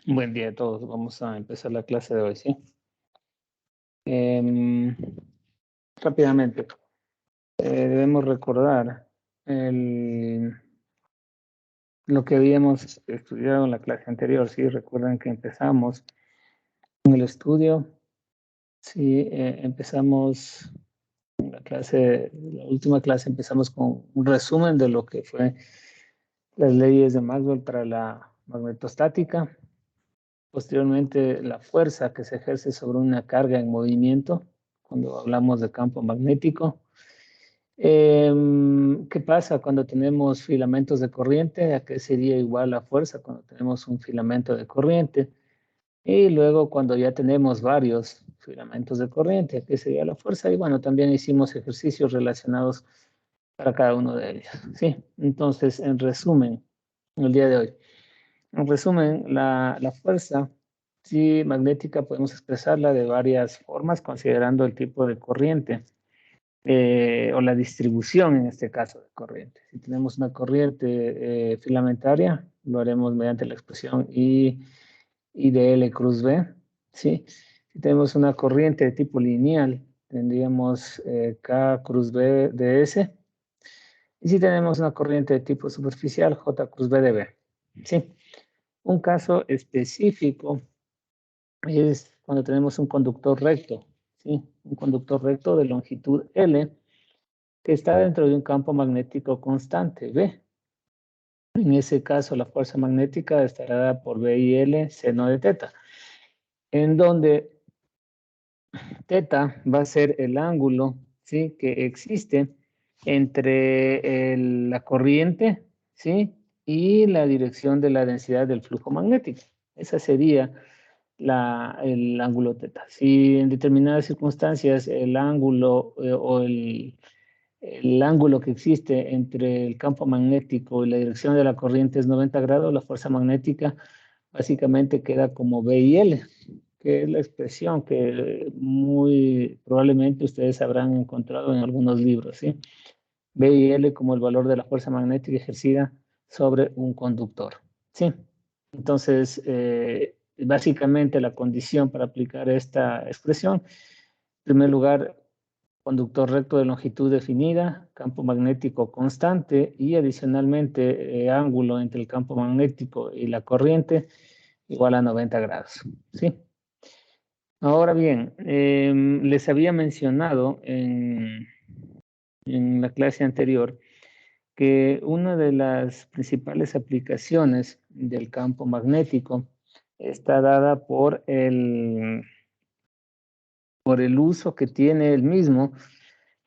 Buen día a todos. Vamos a empezar la clase de hoy, ¿sí? Em, Rápidamente, debemos recordar lo que habíamos estudiado en la clase anterior, ¿sí? Recuerden que empezamos en el estudio, ¿sí? Empezamos la última clase empezamos con un resumen de lo que fue las leyes de Maxwell para la magnetostática. Posteriormente, la fuerza que se ejerce sobre una carga en movimiento, cuando hablamos de campo magnético. ¿Qué pasa cuando tenemos filamentos de corriente? ¿A qué sería igual la fuerza cuando tenemos un filamento de corriente? Y luego cuando ya tenemos varios filamentos de corriente, ¿a qué sería la fuerza? Y bueno, también hicimos ejercicios relacionados para cada uno de ellos, ¿sí? Entonces, en resumen, el día de hoy. En resumen, la fuerza sí, magnética podemos expresarla de varias formas considerando el tipo de corriente o la distribución en este caso de corriente. Si tenemos una corriente filamentaria, lo haremos mediante la expresión I de L cruz B. ¿Sí? Si tenemos una corriente de tipo lineal, tendríamos K cruz B de S. Y si tenemos una corriente de tipo superficial, J cruz B de B. ¿Sí? Un caso específico es cuando tenemos un conductor recto, ¿sí? Un conductor recto de longitud L que está dentro de un campo magnético constante, B. En ese caso, la fuerza magnética estará dada por B y L seno de teta, en donde teta va a ser el ángulo, ¿sí? Que existe entre la corriente, ¿sí? Y la dirección de la densidad del flujo magnético. Esa sería el ángulo teta. Si en determinadas circunstancias el ángulo o el ángulo que existe entre el campo magnético y la dirección de la corriente es 90 grados, la fuerza magnética básicamente queda como B y L, que es la expresión que muy probablemente ustedes habrán encontrado en algunos libros, ¿sí? B y L como el valor de la fuerza magnética ejercida sobre un conductor, ¿sí? Entonces, básicamente la condición para aplicar esta expresión, en primer lugar, conductor recto de longitud definida, campo magnético constante y adicionalmente ángulo entre el campo magnético y la corriente igual a 90 grados, ¿sí? Ahora bien, les había mencionado en la clase anterior que una de las principales aplicaciones del campo magnético está dada por el uso que tiene el mismo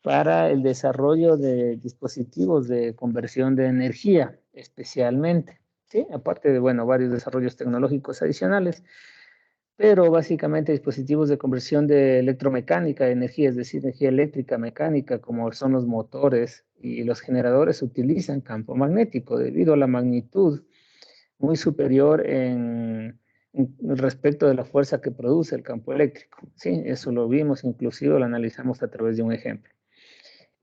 para el desarrollo de dispositivos de conversión de energía, especialmente, ¿sí? Aparte de, bueno, varios desarrollos tecnológicos adicionales, pero básicamente dispositivos de conversión de electromecánica de energía, es decir, energía eléctrica, mecánica, como son los motores y los generadores, utilizan campo magnético debido a la magnitud muy superior en respecto de la fuerza que produce el campo eléctrico. Sí, eso lo vimos, inclusive lo analizamos a través de un ejemplo.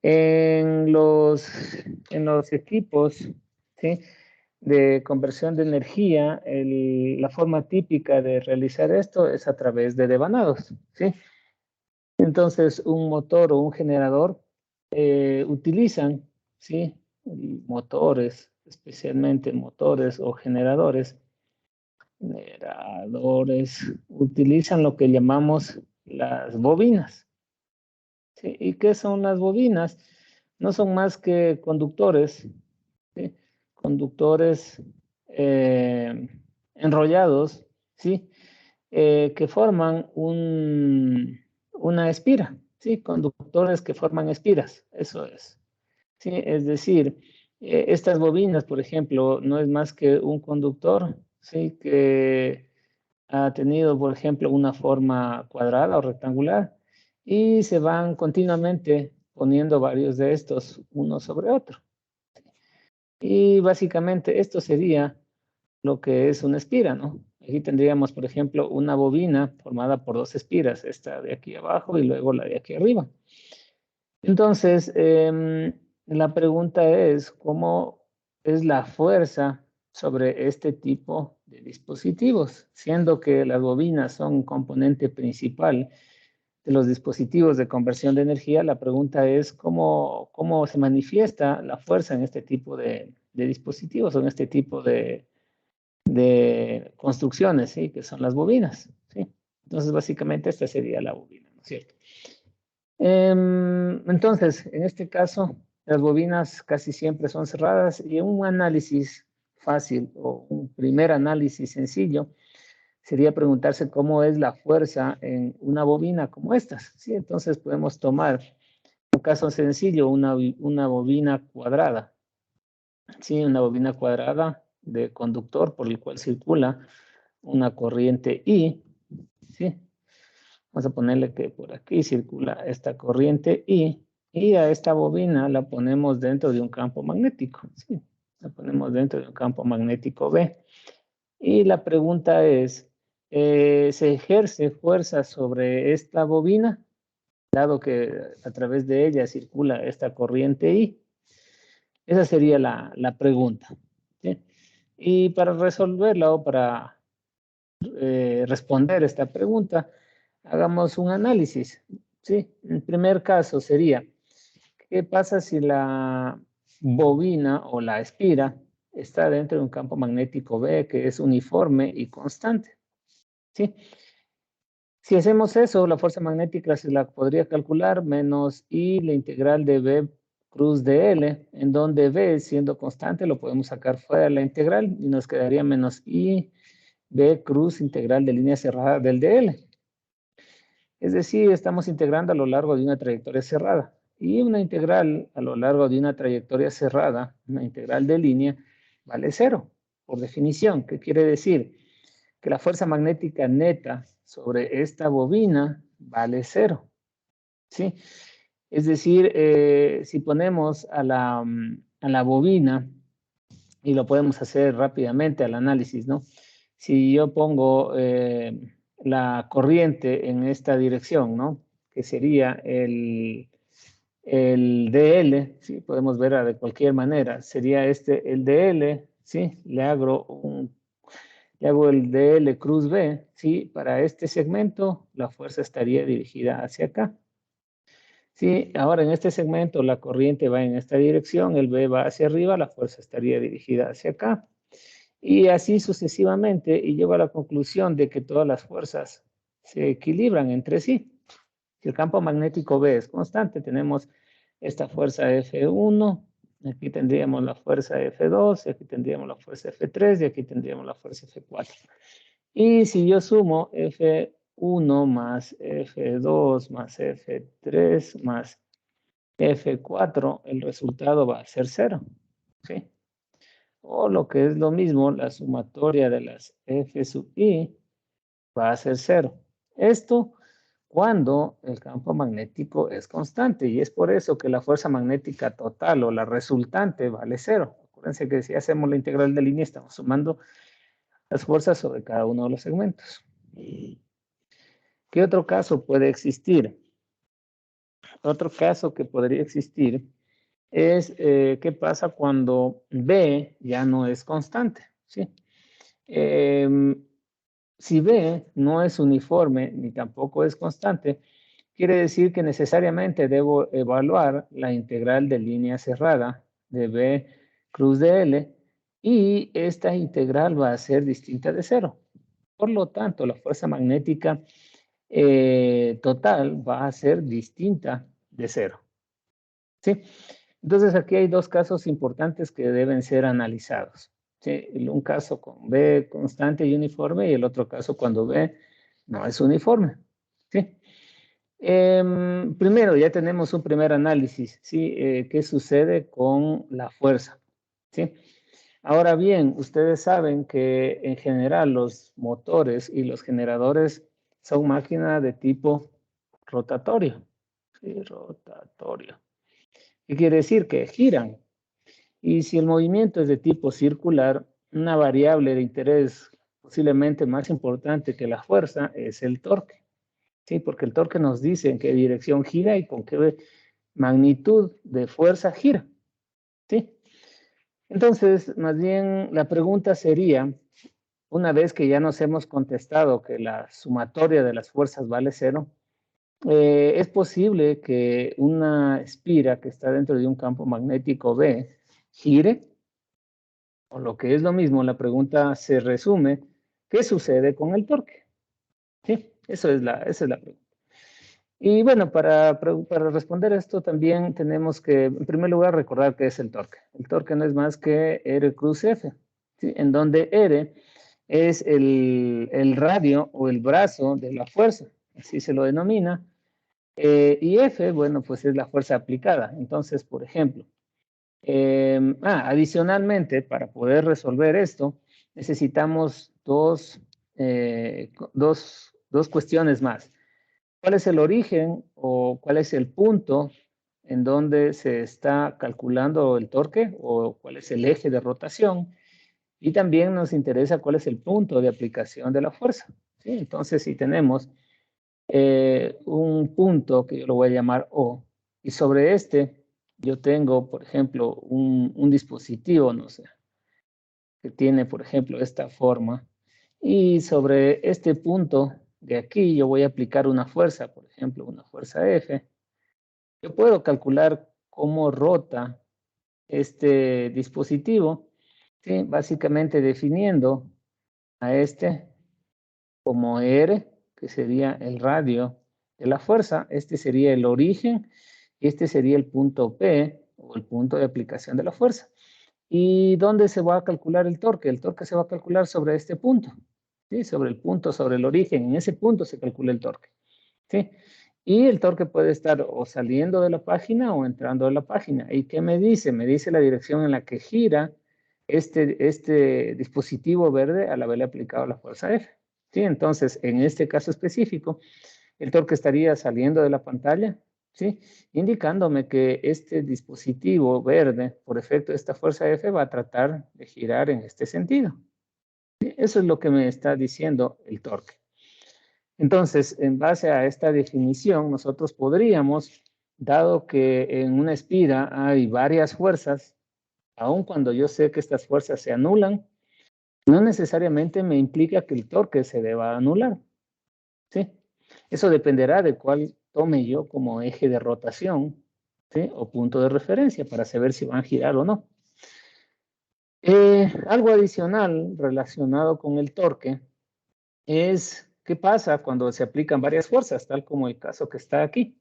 En los equipos, ¿sí? De conversión de energía, la forma típica de realizar esto es a través de devanados, ¿sí? Entonces, un motor o un generador utilizan, ¿sí? Motores, especialmente motores o generadores, utilizan lo que llamamos las bobinas, ¿sí? ¿Y qué son las bobinas? No son más que conductores, ¿sí? Conductores enrollados, ¿sí? Que forman una espira, ¿sí? Conductores que forman espiras, eso es, ¿sí? Es decir, estas bobinas, por ejemplo, no es más que un conductor, ¿sí? Que ha tenido, por ejemplo, una forma cuadrada o rectangular y se van continuamente poniendo varios de estos uno sobre otro. Y básicamente esto sería lo que es una espira, ¿no? Aquí tendríamos, por ejemplo, una bobina formada por dos espiras, esta de aquí abajo y luego la de aquí arriba. Entonces, la pregunta es, ¿cómo es la fuerza sobre este tipo de dispositivos, siendo que las bobinas son un componente principal de los dispositivos de conversión de energía. La pregunta es cómo se manifiesta la fuerza en este tipo de dispositivos o en este tipo de construcciones, ¿sí? Que son las bobinas, ¿sí? Entonces, básicamente, esta sería la bobina, ¿no es cierto? Entonces, en este caso, las bobinas casi siempre son cerradas y un análisis fácil o un primer análisis sencillo sería preguntarse cómo es la fuerza en una bobina como estas, ¿sí? Entonces podemos tomar un caso sencillo, una bobina cuadrada, ¿sí? Una bobina cuadrada de conductor por el cual circula una corriente I, ¿sí? Vamos a ponerle que por aquí circula esta corriente I, y a esta bobina la ponemos dentro de un campo magnético, ¿sí? La ponemos dentro de un campo magnético B. Y la pregunta es, ¿se ejerce fuerza sobre esta bobina, dado que a través de ella circula esta corriente I? Esa sería la pregunta, ¿sí? Y para resolverla o para responder esta pregunta, hagamos un análisis, ¿sí? El primer caso sería, ¿qué pasa si la bobina o la espira está dentro de un campo magnético B que es uniforme y constante? ¿Sí? Si hacemos eso, la fuerza magnética se la podría calcular menos I la integral de B cruz de L, en donde B, siendo constante, lo podemos sacar fuera de la integral y nos quedaría menos I B cruz integral de línea cerrada del dl. Es decir, estamos integrando a lo largo de una trayectoria cerrada. Y una integral a lo largo de una trayectoria cerrada, una integral de línea, vale cero, por definición. ¿Qué quiere decir? Que la fuerza magnética neta sobre esta bobina vale cero, ¿sí? Es decir, si ponemos a la bobina, y lo podemos hacer rápidamente al análisis, ¿no? Si yo pongo la corriente en esta dirección, ¿no? Que sería el DL, ¿sí? Podemos verla de cualquier manera. Sería este el DL, ¿sí? Le hago el DL cruz B, ¿sí? Para este segmento, la fuerza estaría dirigida hacia acá. Sí, ahora en este segmento la corriente va en esta dirección, el B va hacia arriba, la fuerza estaría dirigida hacia acá. Y así sucesivamente, y llego a la conclusión de que todas las fuerzas se equilibran entre sí. Si el campo magnético B es constante, tenemos esta fuerza F1, aquí tendríamos la fuerza F2, aquí tendríamos la fuerza F3 y aquí tendríamos la fuerza F4. Y si yo sumo F1 más F2 más F3 más F4, el resultado va a ser 0, ¿sí? O lo que es lo mismo, la sumatoria de las F sub I va a ser 0. Esto cuando el campo magnético es constante, y es por eso que la fuerza magnética total o la resultante vale 0. Acuérdense que si hacemos la integral de línea estamos sumando las fuerzas sobre cada uno de los segmentos. ¿Qué otro caso puede existir? Otro caso que podría existir es qué pasa cuando B ya no es constante, ¿sí? Si B no es uniforme ni tampoco es constante, quiere decir que necesariamente debo evaluar la integral de línea cerrada de B cruz de L, y esta integral va a ser distinta de 0. Por lo tanto, la fuerza magnética total va a ser distinta de 0. ¿Sí? Entonces aquí hay dos casos importantes que deben ser analizados. ¿Sí? Un caso con B constante y uniforme, y el otro caso cuando B no es uniforme. ¿Sí? Primero, ya tenemos un primer análisis, ¿sí? ¿Qué sucede con la fuerza? ¿Sí? Ahora bien, ustedes saben que en general los motores y los generadores son máquinas de tipo rotatorio. ¿Sí? Rotatorio. ¿Qué quiere decir? Que giran. Y si el movimiento es de tipo circular, una variable de interés posiblemente más importante que la fuerza es el torque. ¿Sí? Porque el torque nos dice en qué dirección gira y con qué magnitud de fuerza gira. ¿Sí? Entonces, más bien la pregunta sería, una vez que ya nos hemos contestado que la sumatoria de las fuerzas vale 0, es posible que una espira que está dentro de un campo magnético B gire, o lo que es lo mismo, la pregunta se resume, ¿qué sucede con el torque? Sí, esa es la pregunta. Y bueno, para responder esto también tenemos que, en primer lugar, recordar qué es el torque. El torque no es más que R cruz F, ¿sí? En donde R es el radio o el brazo de la fuerza, así se lo denomina. Y F, bueno, pues es la fuerza aplicada. Entonces, por ejemplo, adicionalmente, para poder resolver esto, necesitamos dos cuestiones más. ¿Cuál es el origen o cuál es el punto en donde se está calculando el torque o cuál es el eje de rotación? Y también nos interesa cuál es el punto de aplicación de la fuerza, ¿sí? Entonces, si tenemos un punto que yo lo voy a llamar O, y sobre este yo tengo, por ejemplo, un dispositivo, no sé, que tiene, por ejemplo, esta forma, y sobre este punto de aquí yo voy a aplicar una fuerza, por ejemplo, una fuerza F. Yo puedo calcular cómo rota este dispositivo, ¿sí? Básicamente definiendo a este como R, que sería el radio de la fuerza, este sería el origen, y este sería el punto P, o el punto de aplicación de la fuerza. ¿Y dónde se va a calcular el torque? El torque se va a calcular sobre este punto, ¿sí? Sobre el punto, sobre el origen, en ese punto se calcula el torque, ¿sí? Y el torque puede estar o saliendo de la página o entrando de la página. ¿Y qué me dice? Me dice la dirección en la que gira este dispositivo verde al haberle aplicado la fuerza F. ¿Sí? Entonces, en este caso específico, el torque estaría saliendo de la pantalla, ¿sí? Indicándome que este dispositivo verde, por efecto de esta fuerza F, va a tratar de girar en este sentido. ¿Sí? Eso es lo que me está diciendo el torque. Entonces, en base a esta definición, nosotros podríamos, dado que en una espira hay varias fuerzas, aun cuando yo sé que estas fuerzas se anulan, no necesariamente me implica que el torque se deba anular, ¿sí? Eso dependerá de cuál tome yo como eje de rotación, ¿sí? O punto de referencia para saber si van a girar o no. Algo adicional relacionado con el torque es qué pasa cuando se aplican varias fuerzas, tal como el caso que está aquí.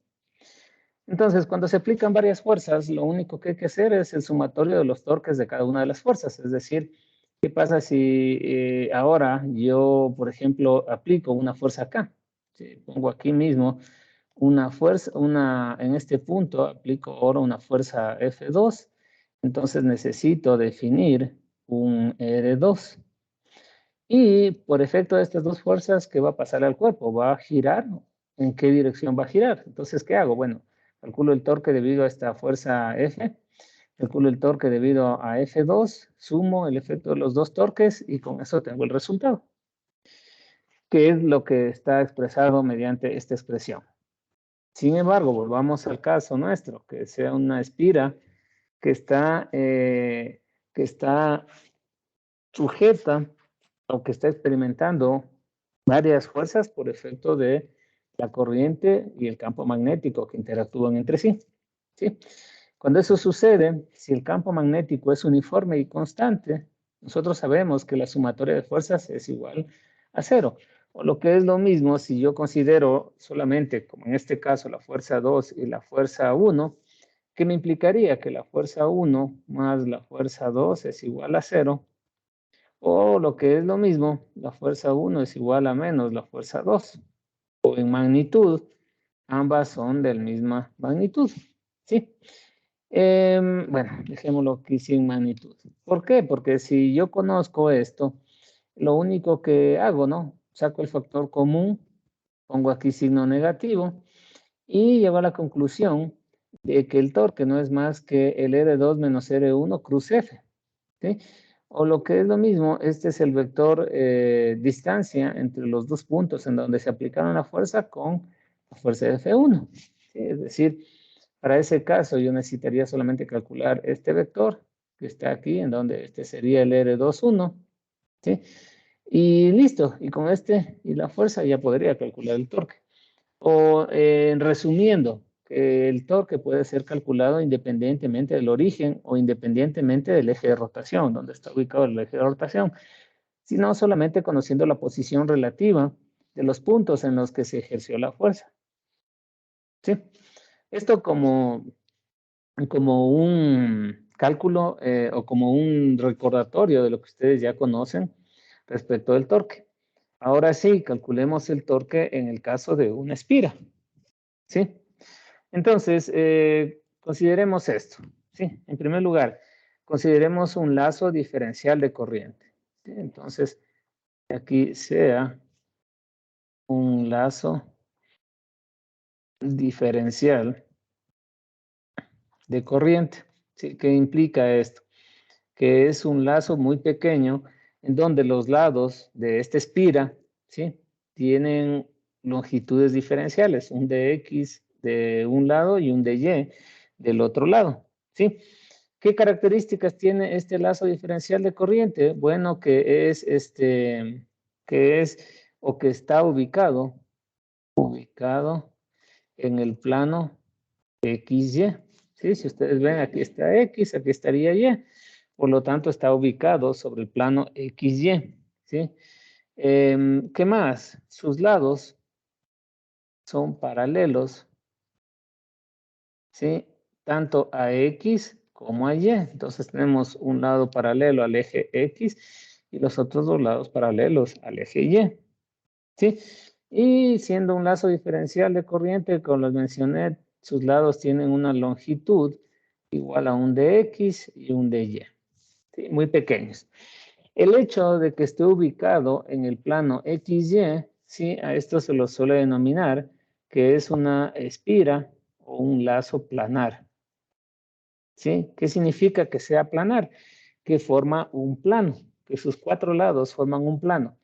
Entonces, cuando se aplican varias fuerzas, lo único que hay que hacer es el sumatorio de los torques de cada una de las fuerzas. Es decir, ¿qué pasa si ahora yo, por ejemplo, aplico una fuerza acá? Si pongo aquí mismo una fuerza, en este punto aplico ahora una fuerza F2, entonces necesito definir un R2. Y por efecto de estas dos fuerzas, ¿qué va a pasar al cuerpo? ¿Va a girar? ¿En qué dirección va a girar? Entonces, ¿qué hago? Bueno, calculo el torque debido a esta fuerza F, calculo el torque debido a F2, sumo el efecto de los dos torques y con eso tengo el resultado, que es lo que está expresado mediante esta expresión. Sin embargo, volvamos al caso nuestro, que sea una espira que está sujeta o que está experimentando varias fuerzas por efecto de la corriente y el campo magnético que interactúan entre sí. ¿Sí? Cuando eso sucede, si el campo magnético es uniforme y constante, nosotros sabemos que la sumatoria de fuerzas es igual a 0. O lo que es lo mismo, si yo considero solamente, como en este caso, la fuerza 2 y la fuerza 1, que me implicaría que la fuerza 1 más la fuerza 2 es igual a 0, o lo que es lo mismo, la fuerza 1 es igual a menos la fuerza 2. O en magnitud, ambas son de la misma magnitud. ¿Sí? Bueno, dejémoslo aquí sin magnitud. ¿Por qué? Porque si yo conozco esto, lo único que hago, ¿no? Saco el factor común, pongo aquí signo negativo y llego a la conclusión de que el torque no es más que el R2 menos R1 cruz F. ¿Sí? O lo que es lo mismo, este es el vector distancia entre los dos puntos en donde se aplicaron la fuerza con la fuerza de F1. ¿Sí? Es decir, para ese caso yo necesitaría solamente calcular este vector, que está aquí, en donde este sería el R21, ¿sí? Y listo, y con este y la fuerza ya podría calcular el torque. O resumiendo, que el torque puede ser calculado independientemente del origen o independientemente del eje de rotación, donde está ubicado el eje de rotación, sino solamente conociendo la posición relativa de los puntos en los que se ejerció la fuerza. ¿Sí? Esto como un cálculo o como un recordatorio de lo que ustedes ya conocen respecto del torque. Ahora sí, calculemos el torque en el caso de una espira. ¿Sí? Entonces, consideremos esto. ¿Sí? En primer lugar, consideremos un lazo diferencial de corriente. ¿Sí? Entonces, aquí sea un lazo diferencial de corriente. ¿Sí? ¿Qué implica esto? Que es un lazo muy pequeño en donde los lados de esta espira, ¿sí? Tienen longitudes diferenciales, un de X de un lado y un de Y del otro lado, ¿sí? ¿Qué características tiene este lazo diferencial de corriente? Bueno, que está ubicado en el plano XY. ¿Sí? Si ustedes ven, aquí está X, aquí estaría Y. Por lo tanto, está ubicado sobre el plano XY. ¿Sí? ¿Qué más? Sus lados son paralelos, ¿sí? Tanto a X como a Y. Entonces tenemos un lado paralelo al eje X y los otros dos lados paralelos al eje Y. ¿Sí? Y siendo un lazo diferencial de corriente, como les mencioné, sus lados tienen una longitud igual a un de X y un de Y. ¿Sí? Muy pequeños. El hecho de que esté ubicado en el plano XY, ¿sí? A esto se lo suele denominar que es una espira o un lazo planar. ¿Sí? ¿Qué significa que sea planar? Que forma un plano, que sus cuatro lados forman un plano.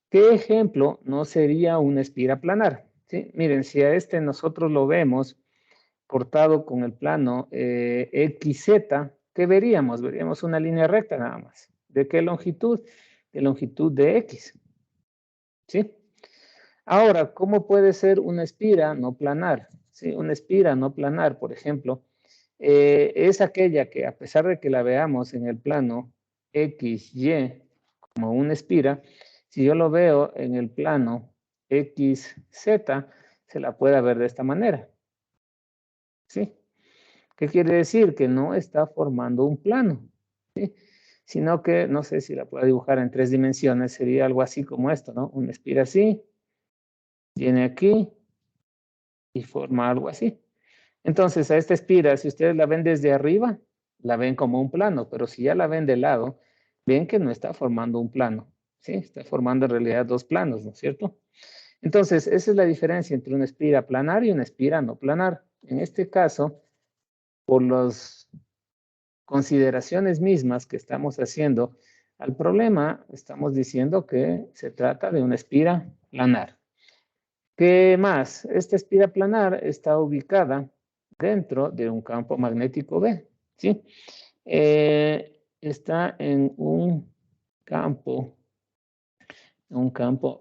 ¿Qué ejemplo no sería una espira planar? ¿Sí? Miren, si a este nosotros lo vemos cortado con el plano XZ, ¿qué veríamos? Veríamos una línea recta nada más. ¿De qué longitud? De longitud de X. ¿Sí? Ahora, ¿cómo puede ser una espira no planar? ¿Sí? Una espira no planar, por ejemplo, es aquella que a pesar de que la veamos en el plano XY como una espira, si yo lo veo en el plano XZ, se la puede ver de esta manera. ¿Sí? ¿Qué quiere decir? Que no está formando un plano, ¿sí? Sino que, no sé si la puedo dibujar en 3 dimensiones, sería algo así como esto, ¿no? Una espira así, viene aquí y forma algo así. Entonces, a esta espira, si ustedes la ven desde arriba, la ven como un plano, pero si ya la ven de lado, ven que no está formando un plano, ¿sí? Está formando en realidad dos planos, ¿no es cierto? Entonces, esa es la diferencia entre una espira planar y una espira no planar. En este caso, por las consideraciones mismas que estamos haciendo al problema, estamos diciendo que se trata de una espira planar. ¿Qué más? Esta espira planar está ubicada dentro de un campo magnético B, ¿sí? Está en un campo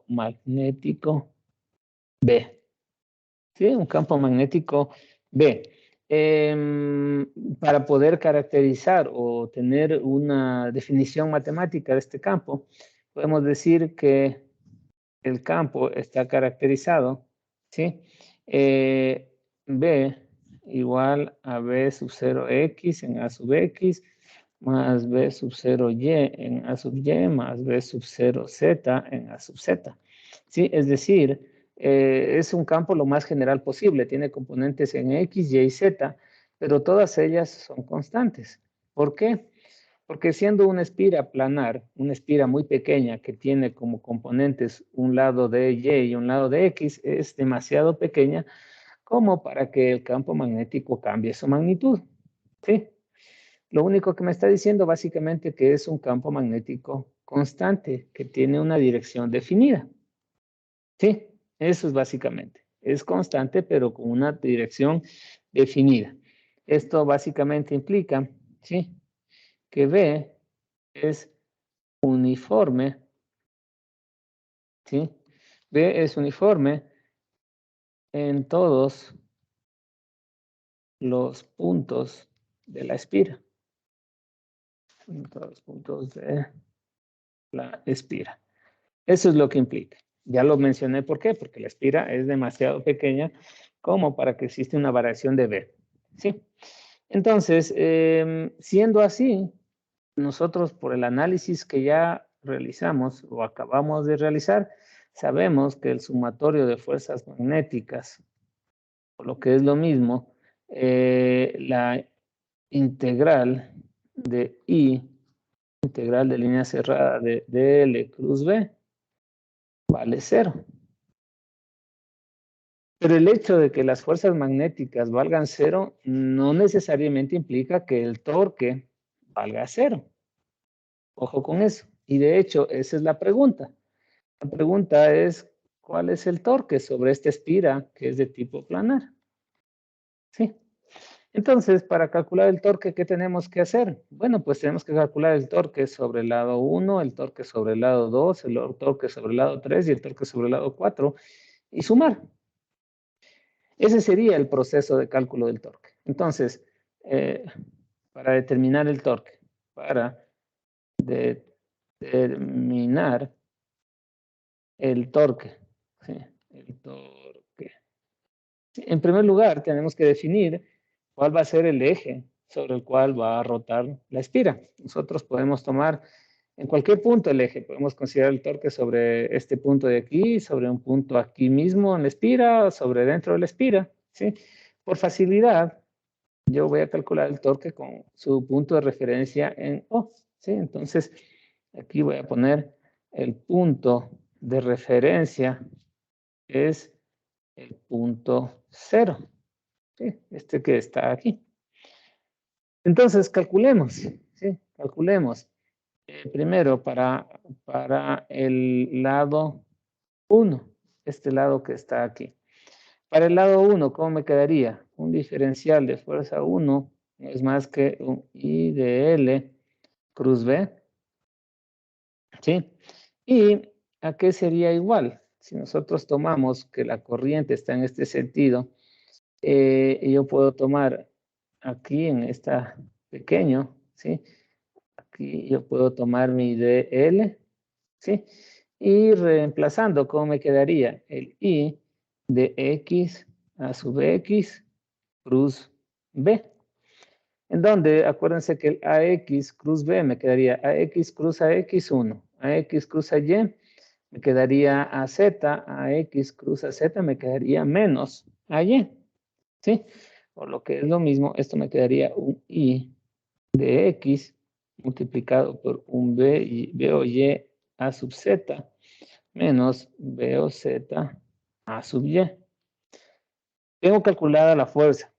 magnético B, ¿sí? Un campo magnético B. Para poder caracterizar o tener una definición matemática de este campo, podemos decir que el campo está caracterizado, ¿sí? B igual a B sub 0x en A sub x más B sub 0y en A sub y más B sub 0z en A sub z. ¿Sí? Es decir, es un campo lo más general posible, tiene componentes en x, y y z, pero todas ellas son constantes. ¿Por qué? Porque siendo una espira planar, una espira muy pequeña que tiene como componentes un lado de Y y un lado de X, es demasiado pequeña como para que el campo magnético cambie su magnitud. ¿Sí? Lo único que me está diciendo básicamente que es un campo magnético constante, que tiene una dirección definida. ¿Sí? Eso es básicamente. Es constante, pero con una dirección definida. Esto básicamente implica, ¿sí? que B es uniforme, ¿sí? B es uniforme en todos los puntos de la espira. En todos los puntos de la espira. Eso es lo que implica. Ya lo mencioné, ¿por qué? Porque la espira es demasiado pequeña como para que exista una variación de B, ¿sí? Entonces, siendo así, nosotros por el análisis que ya realizamos o acabamos de realizar, sabemos que el sumatorio de fuerzas magnéticas, o lo que es lo mismo, la integral de I, integral de línea cerrada de DL cruz B, vale 0. Pero el hecho de que las fuerzas magnéticas valgan 0 no necesariamente implica que el torque valga 0. Ojo con eso. Y de hecho, esa es la pregunta. La pregunta es, ¿cuál es el torque sobre esta espira que es de tipo planar? ¿Sí? Entonces, para calcular el torque, ¿qué tenemos que hacer? Bueno, pues tenemos que calcular el torque sobre el lado 1, el torque sobre el lado 2, el torque sobre el lado 3 y el torque sobre el lado 4 y sumar. Ese sería el proceso de cálculo del torque. Entonces, para determinar el torque, para determinar el torque, ¿sí? El torque. Sí, en primer lugar, tenemos que definir cuál va a ser el eje sobre el cual va a rotar la espira. Nosotros podemos tomar en cualquier punto el eje, podemos considerar el torque sobre este punto de aquí, sobre un punto aquí mismo en la espira, sobre dentro de la espira, ¿sí? Por facilidad, yo voy a calcular el torque con su punto de referencia en O, ¿sí? Entonces, aquí voy a poner el punto de referencia es el punto 0, ¿sí? Este que está aquí. Entonces, calculemos, ¿sí? Calculemos. Primero, para el lado 1, este lado que está aquí. Para el lado 1, ¿cómo me quedaría? Un diferencial de fuerza 1 no es más que un I de L cruz B, ¿sí? ¿Y a qué sería igual? Si nosotros tomamos que la corriente está en este sentido, yo puedo tomar aquí en esta pequeño, ¿sí? Aquí yo puedo tomar mi DL, ¿sí? Y reemplazando, ¿cómo me quedaría? El I de X a sub X cruz B. En donde, acuérdense que el AX cruz B me quedaría AX cruz AX 1, AX cruz AY me quedaría AZ, AX cruz AZ me quedaría menos AY, ¿sí? Por lo que es lo mismo, esto me quedaría un I de X multiplicado por un B o Y a sub Z menos B o Z a sub Y. Tengo calculada la fuerza.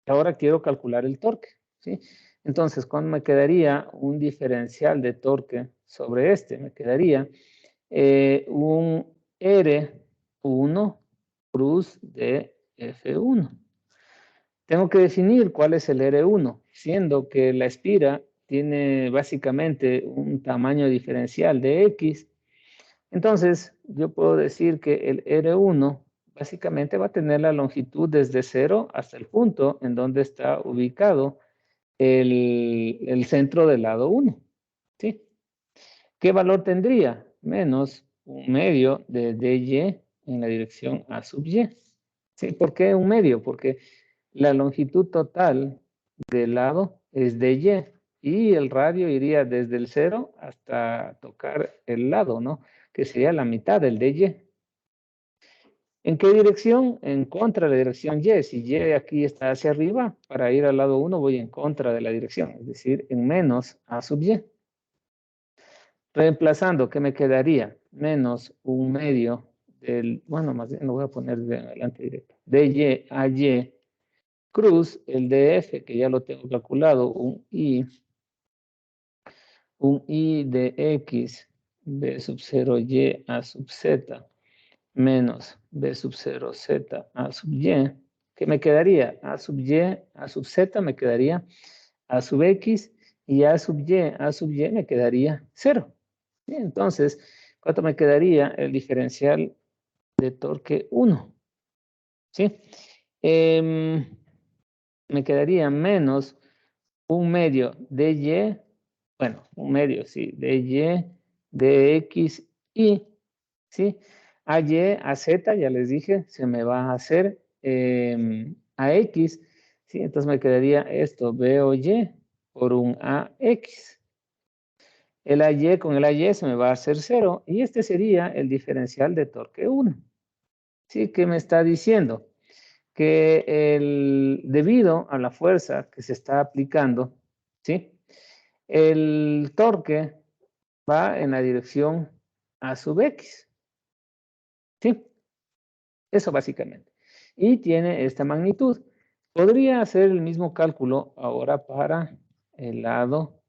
Ahora quiero calcular el torque, ¿sí? Entonces, ¿cuándo me quedaría un diferencial de torque sobre este? Me quedaría un R1 cruz de F1. Tengo que definir cuál es el R1, siendo que la espira tiene básicamente un tamaño diferencial de X. Entonces, yo puedo decir que el R1 básicamente va a tener la longitud desde 0 hasta el punto en donde está ubicado el centro del lado 1. ¿Sí? ¿Qué valor tendría? Menos un medio de dy en la dirección a sub y. ¿Sí? ¿Por qué un medio? Porque la longitud total del lado es dy y el radio iría desde el 0 hasta tocar el lado, ¿no? Que sería la mitad del dy. ¿En qué dirección? En contra de la dirección y. Si y aquí está hacia arriba, para ir al lado 1 voy en contra de la dirección, es decir, en menos a sub y. Reemplazando, ¿qué me quedaría? Menos un medio del, bueno, más bien lo voy a poner de adelante directo, de y a y cruz, el df, que ya lo tengo calculado, un i de x, b sub 0 y a sub z, menos b sub 0 z a sub y, ¿qué me quedaría? A sub y a sub z me quedaría a sub x, y A sub y me quedaría 0. ¿Sí? Entonces, ¿cuánto me quedaría el diferencial de torque 1? ¿Sí? Me quedaría menos un medio de Y, bueno, un medio, sí, de Y, de X, Y, ¿sí? A Y, a Z, ya les dije, se me va a hacer a X, ¿sí? Entonces me quedaría esto, B o Y, por un AX. El AY con el AY se me va a hacer 0, y este sería el diferencial de torque 1. ¿Sí? ¿Qué me está diciendo? Que debido a la fuerza que se está aplicando, ¿sí? El torque va en la dirección A sub X, ¿sí? Eso básicamente. Y tiene esta magnitud. Podría hacer el mismo cálculo ahora para el lado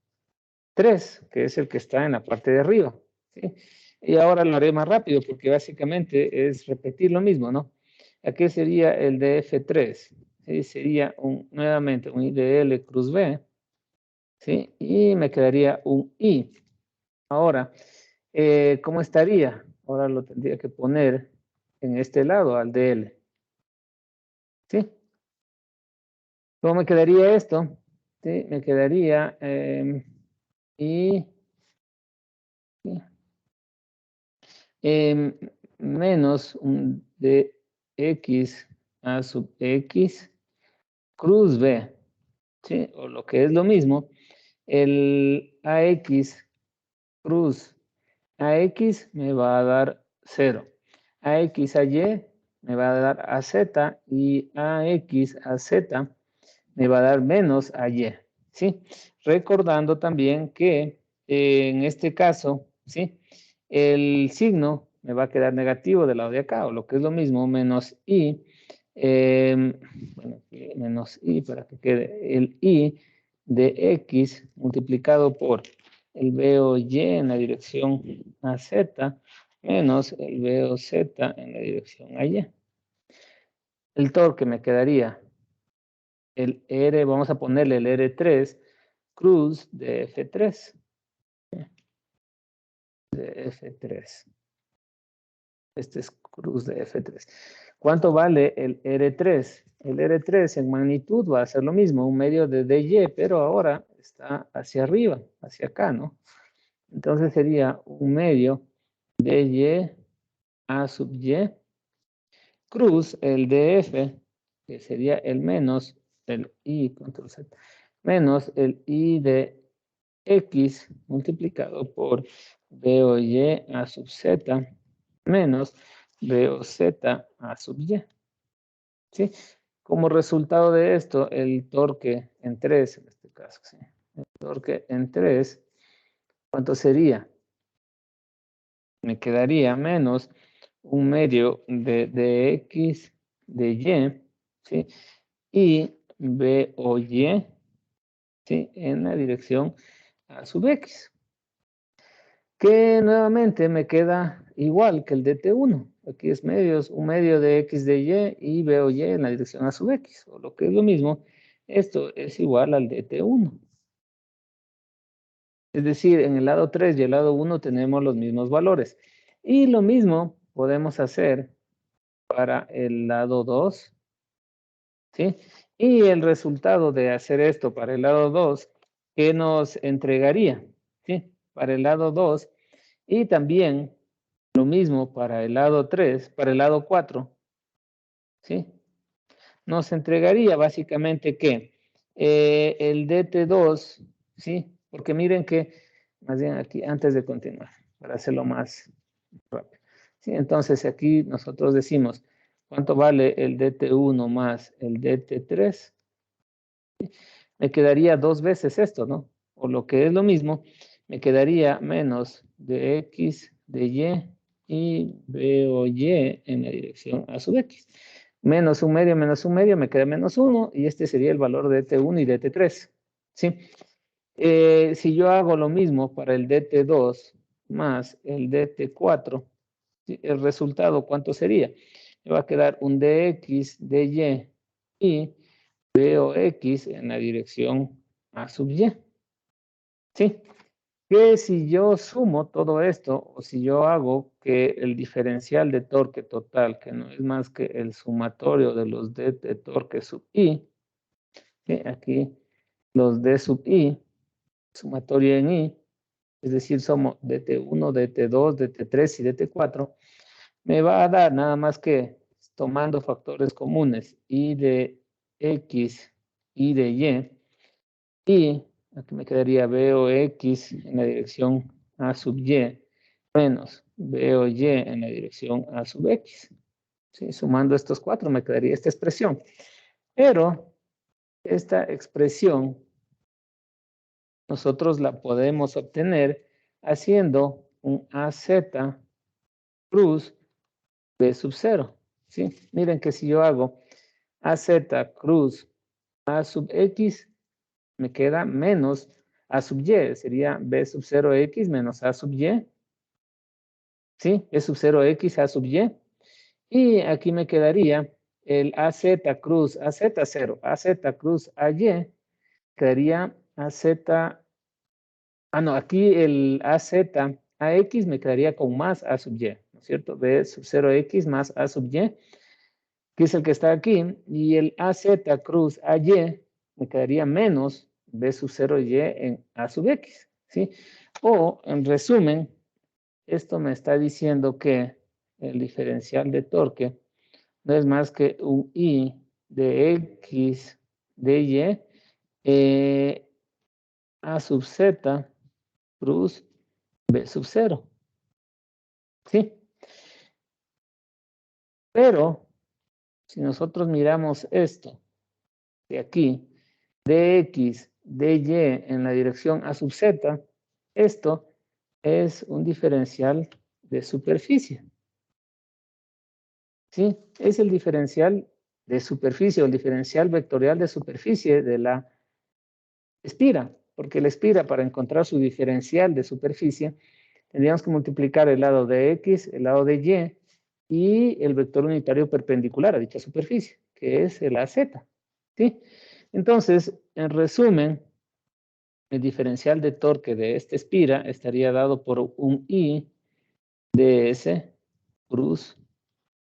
3, que es el que está en la parte de arriba, ¿sí? Y ahora lo haré más rápido porque básicamente es repetir lo mismo, ¿no? Aquí sería el de F3, ¿sí? Sería nuevamente un IDL cruz B, ¿sí? Y me quedaría un I. Ahora, ¿cómo estaría? Ahora lo tendría que poner en este lado al DL, ¿sí? ¿Cómo me quedaría esto? ¿Sí? Me quedaría I em, menos un dx a sub x cruz B, ¿sí? O lo que es lo mismo, el ax cruz ax me va a dar 0. Ax a y me va a dar a z y ax a z me va a dar menos a y, ¿sí? Recordando también que en este caso, ¿sí? El signo me va a quedar negativo del lado de acá, o lo que es lo mismo, menos i, bueno, menos i para que quede el i de x multiplicado por el b o y en la dirección a z menos el b o z en la dirección a y. El torque me quedaría el R, vamos a ponerle el R3 cruz de F3. De F3. Este es cruz de F3. ¿Cuánto vale el R3? El R3 en magnitud va a ser lo mismo, un medio de DY, pero ahora está hacia arriba, hacia acá, ¿no? Entonces sería un medio de Y a sub Y cruz el DF, que sería el menos el I, control Z, menos el I de X multiplicado por B o Y a sub Z menos B o Z a sub Y. ¿Sí? Como resultado de esto, el torque en 3, en este caso, ¿sí? El torque en 3, ¿cuánto sería? Me quedaría menos un medio de X de Y, ¿sí? Y B o Y, ¿sí? En la dirección a sub X. Que nuevamente me queda igual que el DT1. Aquí es medios, un medio de X de Y B o Y en la dirección a sub X. O lo que es lo mismo, esto es igual al DT1. Es decir, en el lado 3 y el lado 1 tenemos los mismos valores. Y lo mismo podemos hacer para el lado 2, ¿sí? Y el resultado de hacer esto para el lado 2, ¿qué nos entregaría? ¿Sí? Para el lado 2 y también lo mismo para el lado 3, para el lado 4, ¿sí? Nos entregaría básicamente que el DT2, ¿sí? Porque miren que, más bien aquí, antes de continuar, para hacerlo más rápido. ¿Sí? Entonces aquí nosotros decimos, ¿cuánto vale el DT1 más el DT3? Me quedaría dos veces esto, ¿no? O lo que es lo mismo, me quedaría menos de X de y B o Y en la dirección a sub X. Menos un medio, me queda menos 1 y este sería el valor de DT1 y DT3. ¿Sí? Si yo hago lo mismo para el DT2 más el DT4, ¿sí? El resultado, ¿cuánto sería? Me va a quedar un DX de Y B o X en la dirección a sub Y. ¿sí? Que si yo sumo todo esto, o si yo hago que el diferencial de torque total, que no es más que el sumatorio de los d de torque sub i, ¿sí? Aquí los d sub i, sumatorio en i, es decir, somos dt1, dt2, dt3 y dt4, me va a dar nada más que tomando factores comunes i de x, y de y aquí me quedaría b o x en la dirección a sub y menos b o y en la dirección a sub x. ¿Sí? Sumando estos cuatro me quedaría esta expresión. Pero esta expresión nosotros la podemos obtener haciendo un AZ cruz B sub 0. ¿Sí? Miren que si yo hago AZ cruz A sub X, me queda menos A sub Y. Sería B sub 0X menos A sub Y. ¿Sí? B sub 0X A sub Y. Y aquí me quedaría el AZ cruz AZ0, AZ cruz AY, quedaría AZ. No, aquí el AZ AX me quedaría con más A sub Y, ¿no es cierto? B sub 0X más A sub Y, que es el que está aquí, y el AZ cruz AY me quedaría menos B sub 0Y en A sub X, ¿sí? O, en resumen, esto me está diciendo que el diferencial de torque no es más que un I de X de Y A sub Z cruz B sub 0, ¿sí? Pero, si nosotros miramos esto de aquí, dx, dy en la dirección a sub z, esto es un diferencial de superficie. ¿Sí? Es el diferencial de superficie o el diferencial vectorial de superficie de la espira, porque la espira, para encontrar su diferencial de superficie, tendríamos que multiplicar el lado de x, el lado de y el vector unitario perpendicular a dicha superficie, que es el AZ. ¿Sí? Entonces, en resumen, el diferencial de torque de esta espira estaría dado por un I de S cruz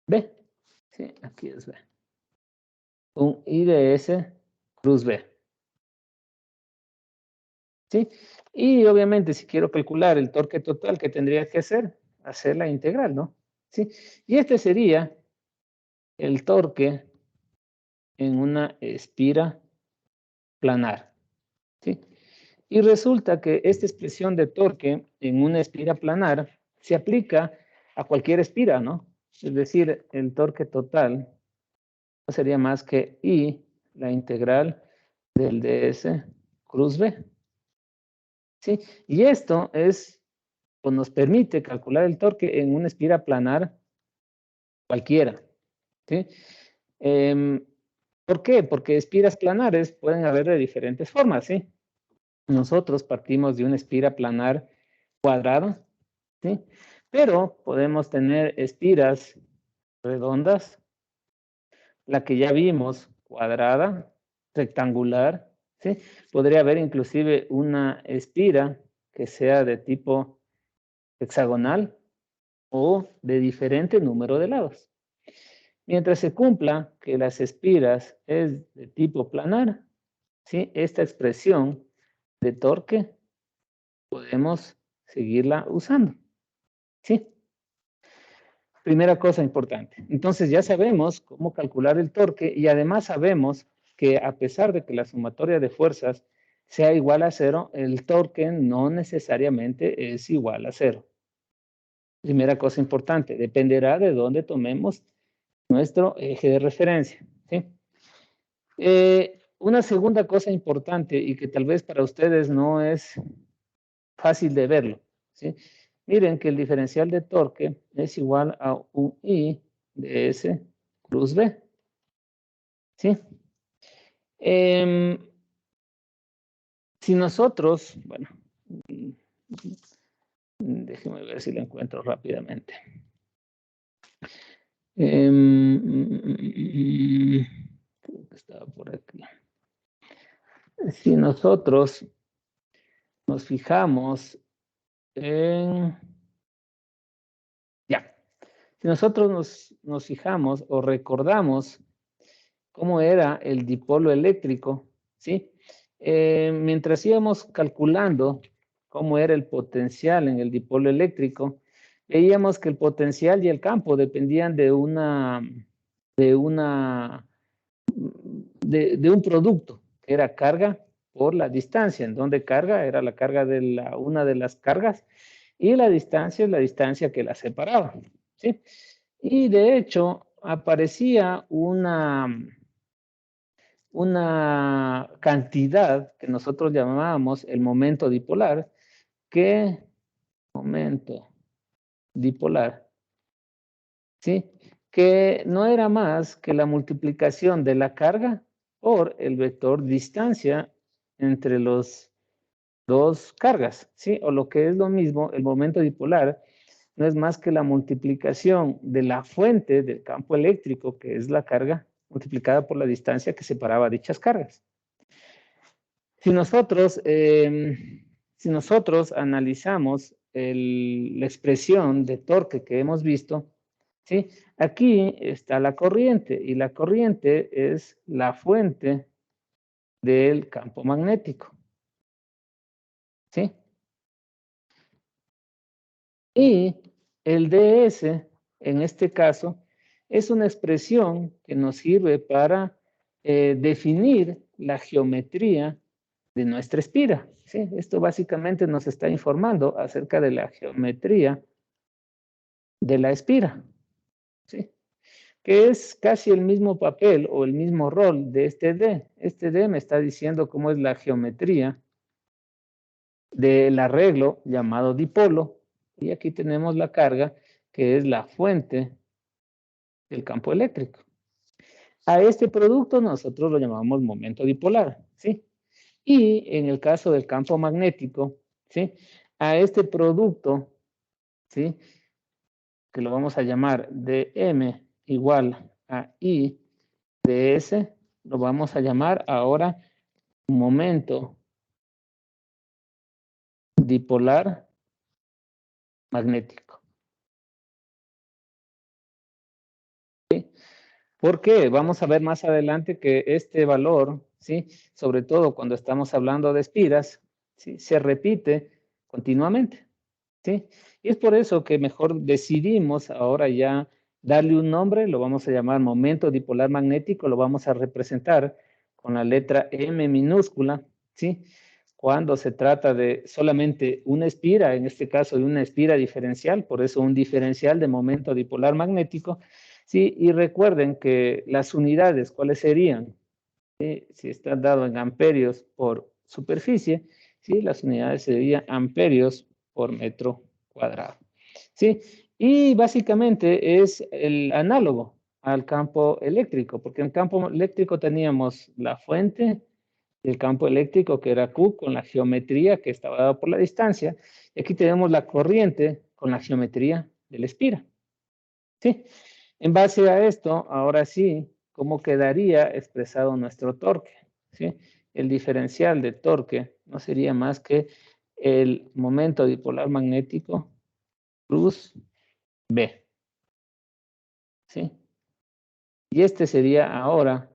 B. Sí, aquí es B. Un I de S cruz B. ¿Sí? Y obviamente, si quiero calcular el torque total, ¿qué tendría que hacer? Hacer la integral, ¿no? ¿Sí? Y este sería el torque en una espira planar. ¿Sí? Y resulta que esta expresión de torque en una espira planar se aplica a cualquier espira, ¿no? Es decir, el torque total no sería más que I, la integral del ds cruz B. ¿Sí? Y esto es, o nos permite calcular el torque en una espira planar cualquiera. ¿Sí? ¿Por qué? Porque espiras planares pueden haber de diferentes formas, ¿sí? Nosotros partimos de una espira planar cuadrada, ¿sí? Pero podemos tener espiras redondas, la que ya vimos, cuadrada, rectangular, ¿sí? Podría haber inclusive una espira que sea de tipo hexagonal o de diferente número de lados. Mientras se cumpla que las espiras es de tipo planar, ¿sí? Esta expresión de torque podemos seguirla usando, ¿sí? Primera cosa importante. Entonces ya sabemos cómo calcular el torque y además sabemos que a pesar de que la sumatoria de fuerzas sea igual a 0, el torque no necesariamente es igual a 0. Primera cosa importante, dependerá de dónde tomemos nuestro eje de referencia, ¿sí? Una segunda cosa importante y que tal vez para ustedes no es fácil de verlo, ¿sí? Miren que el diferencial de torque es igual a un I de S cruz B, ¿sí? Si nosotros, bueno, déjenme ver si lo encuentro rápidamente. Creo que estaba por aquí. Si nosotros nos fijamos en... Ya. Si nosotros nos fijamos o recordamos cómo era el dipolo eléctrico, ¿sí? Mientras íbamos calculando cómo era el potencial en el dipolo eléctrico, veíamos que el potencial y el campo dependían de un producto, que era carga por la distancia, en donde carga era la carga de una de las cargas, y la distancia es la distancia que la separaba, ¿sí? Y de hecho, aparecía una cantidad que nosotros llamábamos el momento dipolar, que momento dipolar, ¿sí? Que no era más que la multiplicación de la carga por el vector distancia entre los dos cargas, ¿sí? O lo que es lo mismo, el momento dipolar no es más que la multiplicación de la fuente del campo eléctrico, que es la carga, multiplicada por la distancia que separaba dichas cargas. Si nosotros analizamos la expresión de torque que hemos visto, ¿sí? Aquí está la corriente, y la corriente es la fuente del campo magnético, ¿sí? Y el ds, en este caso, es una expresión que nos sirve para definir la geometría de nuestra espira, ¿sí? Esto básicamente nos está informando acerca de la geometría de la espira, ¿sí? Que es casi el mismo papel o el mismo rol de este D. Este D me está diciendo cómo es la geometría del arreglo llamado dipolo, y aquí tenemos la carga, que es la fuente del campo eléctrico. A este producto nosotros lo llamamos momento dipolar, ¿sí? Y en el caso del campo magnético, ¿sí? A este producto, ¿sí? Que lo vamos a llamar dm igual a I ds, lo vamos a llamar ahora momento dipolar magnético. ¿Sí? ¿Por qué? Vamos a ver más adelante que este valor, ¿sí? Sobre todo cuando estamos hablando de espiras, ¿sí? Se repite continuamente, ¿sí? Y es por eso que mejor decidimos ahora ya darle un nombre, lo vamos a llamar momento dipolar magnético, lo vamos a representar con la letra M minúscula, ¿sí? Cuando se trata de solamente una espira, en este caso de una espira diferencial, por eso un diferencial de momento dipolar magnético, ¿sí? Y recuerden que las unidades, ¿cuáles serían? ¿Sí? Si está dado en amperios por superficie, ¿sí? Las unidades serían amperios por metro cuadrado, ¿sí? Y básicamente es el análogo al campo eléctrico, porque en el campo eléctrico teníamos la fuente del campo eléctrico, que era Q, con la geometría que estaba dada por la distancia, y aquí tenemos la corriente con la geometría de la espira, ¿sí? En base a esto, ahora sí, ¿cómo quedaría expresado nuestro torque? ¿Sí? El diferencial de torque no sería más que el momento dipolar magnético plus B, ¿sí? Y este sería ahora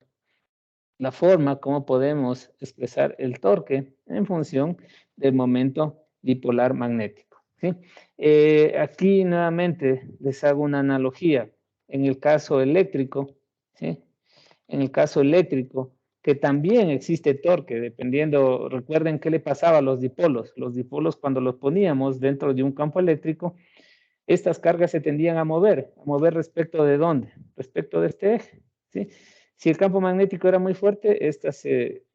la forma como podemos expresar el torque en función del momento dipolar magnético, ¿sí? Aquí nuevamente les hago una analogía. En el caso eléctrico, ¿sí? En el caso eléctrico, que también existe torque, dependiendo, recuerden qué le pasaba a los dipolos. Los dipolos, cuando los poníamos dentro de un campo eléctrico, estas cargas se tendían a mover respecto de dónde, respecto de este eje, ¿sí? Si el campo magnético era muy fuerte,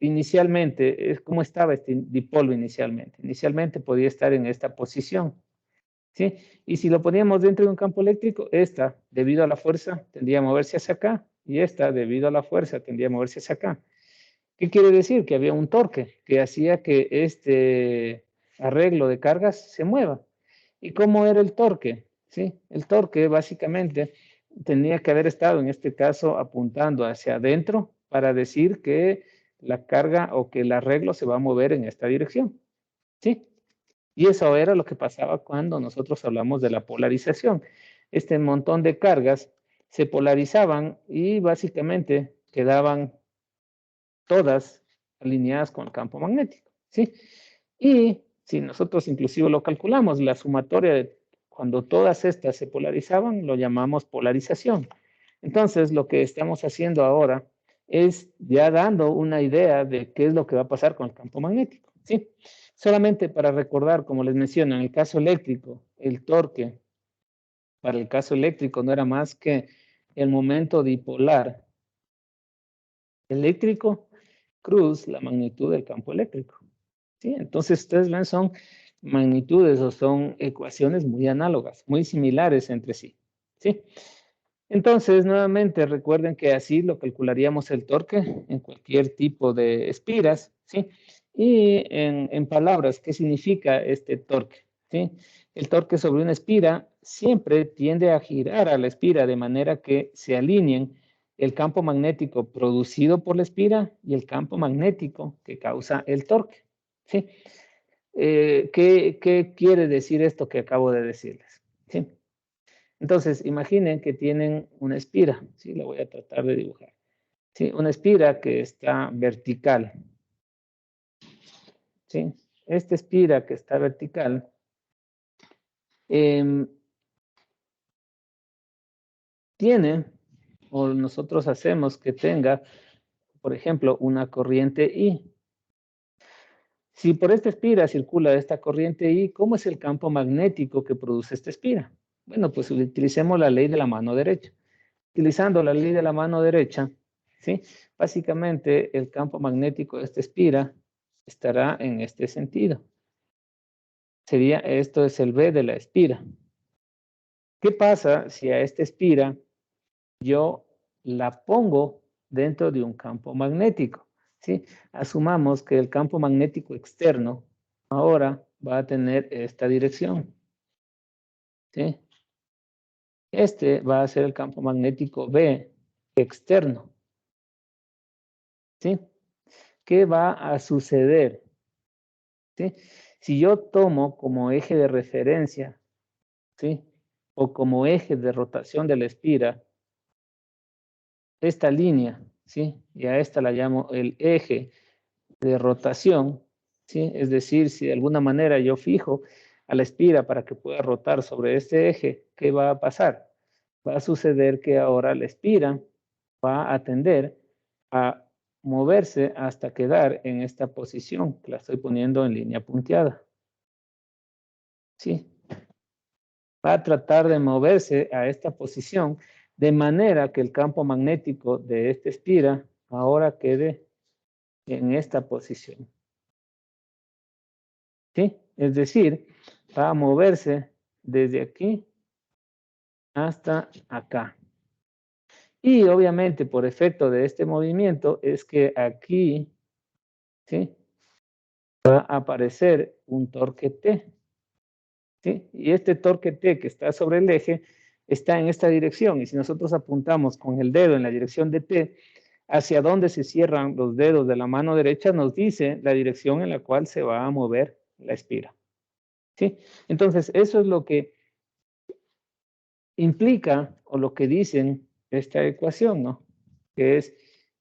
inicialmente, ¿cómo estaba este dipolo inicialmente? Inicialmente podía estar en esta posición, ¿sí? Y si lo poníamos dentro de un campo eléctrico, esta, debido a la fuerza, tendría a moverse hacia acá, y esta, debido a la fuerza, tendría a moverse hacia acá. ¿Qué quiere decir? Que había un torque que hacía que este arreglo de cargas se mueva. ¿Y cómo era el torque? ¿Sí? El torque básicamente tenía que haber estado, en este caso, apuntando hacia adentro para decir que la carga o que el arreglo se va a mover en esta dirección, ¿sí? Y eso era lo que pasaba cuando nosotros hablamos de la polarización. Este montón de cargas se polarizaban y básicamente quedaban todas alineadas con el campo magnético, ¿sí? Y si nosotros inclusive lo calculamos, la sumatoria de cuando todas estas se polarizaban, lo llamamos polarización. Entonces, lo que estamos haciendo ahora es ya dando una idea de qué es lo que va a pasar con el campo magnético, ¿sí? Solamente para recordar, como les menciono, en el caso eléctrico, el torque para el caso eléctrico no era más que el momento dipolar eléctrico cruz la magnitud del campo eléctrico, ¿sí? Entonces, ustedes ven, son magnitudes o son ecuaciones muy análogas, muy similares entre sí, ¿sí? Entonces, nuevamente, recuerden que así lo calcularíamos el torque en cualquier tipo de espiras, ¿sí? Y en palabras, ¿qué significa este torque? ¿Sí? El torque sobre una espira siempre tiende a girar a la espira de manera que se alineen el campo magnético producido por la espira y el campo magnético que causa el torque, ¿sí? ¿Qué quiere decir esto que acabo de decirles? ¿Sí? Entonces, imaginen que tienen una espira, ¿sí? La voy a tratar de dibujar. ¿Sí? Una espira que está vertical, ¿sí? Esta espira que está vertical eh, tiene, o nosotros hacemos que tenga, por ejemplo, una corriente I. Si por esta espira circula esta corriente I, ¿cómo es el campo magnético que produce esta espira? Bueno, pues utilicemos la ley de la mano derecha. Utilizando la ley de la mano derecha, ¿sí? Básicamente el campo magnético de esta espira estará en este sentido. Esto es el B de la espira. ¿Qué pasa si a esta espira yo la pongo dentro de un campo magnético? ¿Sí? Asumamos que el campo magnético externo ahora va a tener esta dirección, ¿sí? Este va a ser el campo magnético B externo, ¿sí? ¿Qué va a suceder? ¿Sí? Si yo tomo como eje de referencia, ¿sí? O como eje de rotación de la espira, esta línea, ¿sí? Y a esta la llamo el eje de rotación, ¿sí? Es decir, si de alguna manera yo fijo a la espira para que pueda rotar sobre este eje, ¿qué va a pasar? Va a suceder que ahora la espira va a tender a moverse hasta quedar en esta posición, que la estoy poniendo en línea punteada. ¿Sí? Va a tratar de moverse a esta posición de manera que el campo magnético de esta espira ahora quede en esta posición. ¿Sí? Es decir, va a moverse desde aquí hasta acá. Y obviamente por efecto de este movimiento es que aquí, ¿sí? Va a aparecer un torque T. ¿Sí? Y este torque T que está sobre el eje está en esta dirección. Y si nosotros apuntamos con el dedo en la dirección de T, hacia dónde se cierran los dedos de la mano derecha, nos dice la dirección en la cual se va a mover la espira. ¿Sí? Entonces, eso es lo que implica o lo que dicen esta ecuación, ¿no? Que es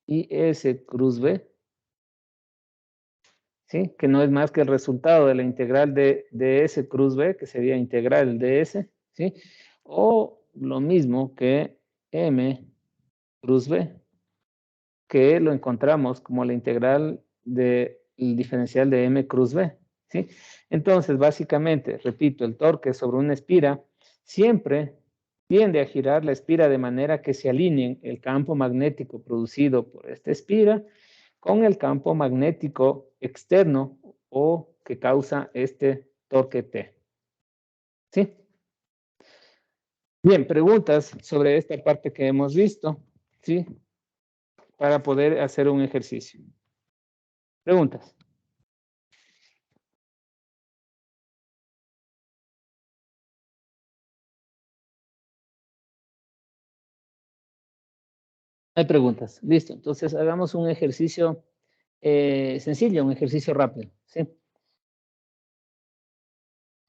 IS cruz B, ¿sí? Que no es más que el resultado de la integral de ds cruz B, que sería integral de S, ¿sí? O lo mismo que M cruz B, que lo encontramos como la integral del diferencial de M cruz B, ¿sí? Entonces, básicamente, repito, el torque sobre una espira siempre tiende a girar la espira de manera que se alineen el campo magnético producido por esta espira con el campo magnético externo o que causa este torque T. ¿Sí? Bien, preguntas sobre esta parte que hemos visto, ¿sí? Para poder hacer un ejercicio. Preguntas. Hay preguntas. Listo. Entonces hagamos un ejercicio sencillo, un ejercicio rápido. ¿Sí?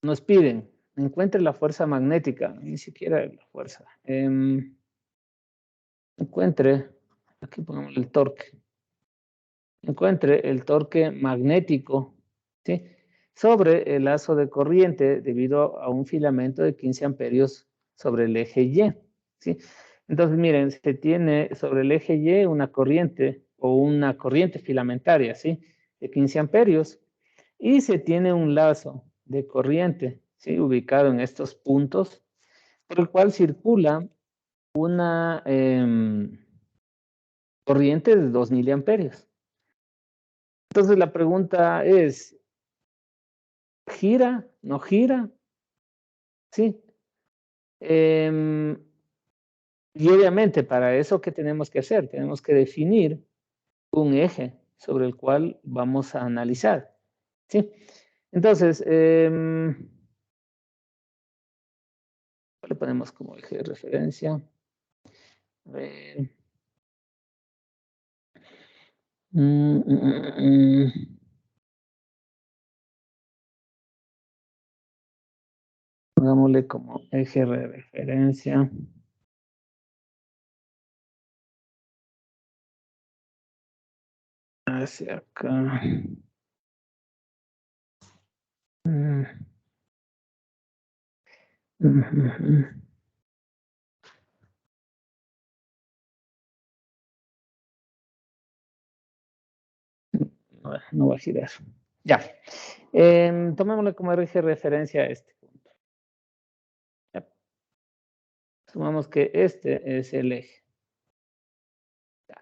nos piden, encuentre la fuerza magnética, ni siquiera la fuerza. Encuentre, aquí ponemos el torque. Encuentre el torque magnético, ¿sí? Sobre el lazo de corriente debido a un filamento de 15 amperios sobre el eje Y, ¿sí? Entonces, miren, se tiene sobre el eje Y una corriente o una corriente filamentaria, ¿sí? De 15 amperios y se tiene un lazo de corriente, ¿sí? Ubicado en estos puntos, por el cual circula una corriente de 2 miliamperios. Entonces la pregunta es, ¿gira? ¿No gira? Sí. Y obviamente para eso, ¿qué tenemos que hacer? Tenemos que definir un eje sobre el cual vamos a analizar. ¿Sí? Entonces, ¿cuál le ponemos como eje de referencia? A ver. Mm, mm, mm, mm. Pongámosle como eje de referencia. Hacia acá. Mm, mm, mm, mm. No va a girar. Ya. Tomémosle como eje de referencia a este punto. Ya. Sumamos que este es el eje.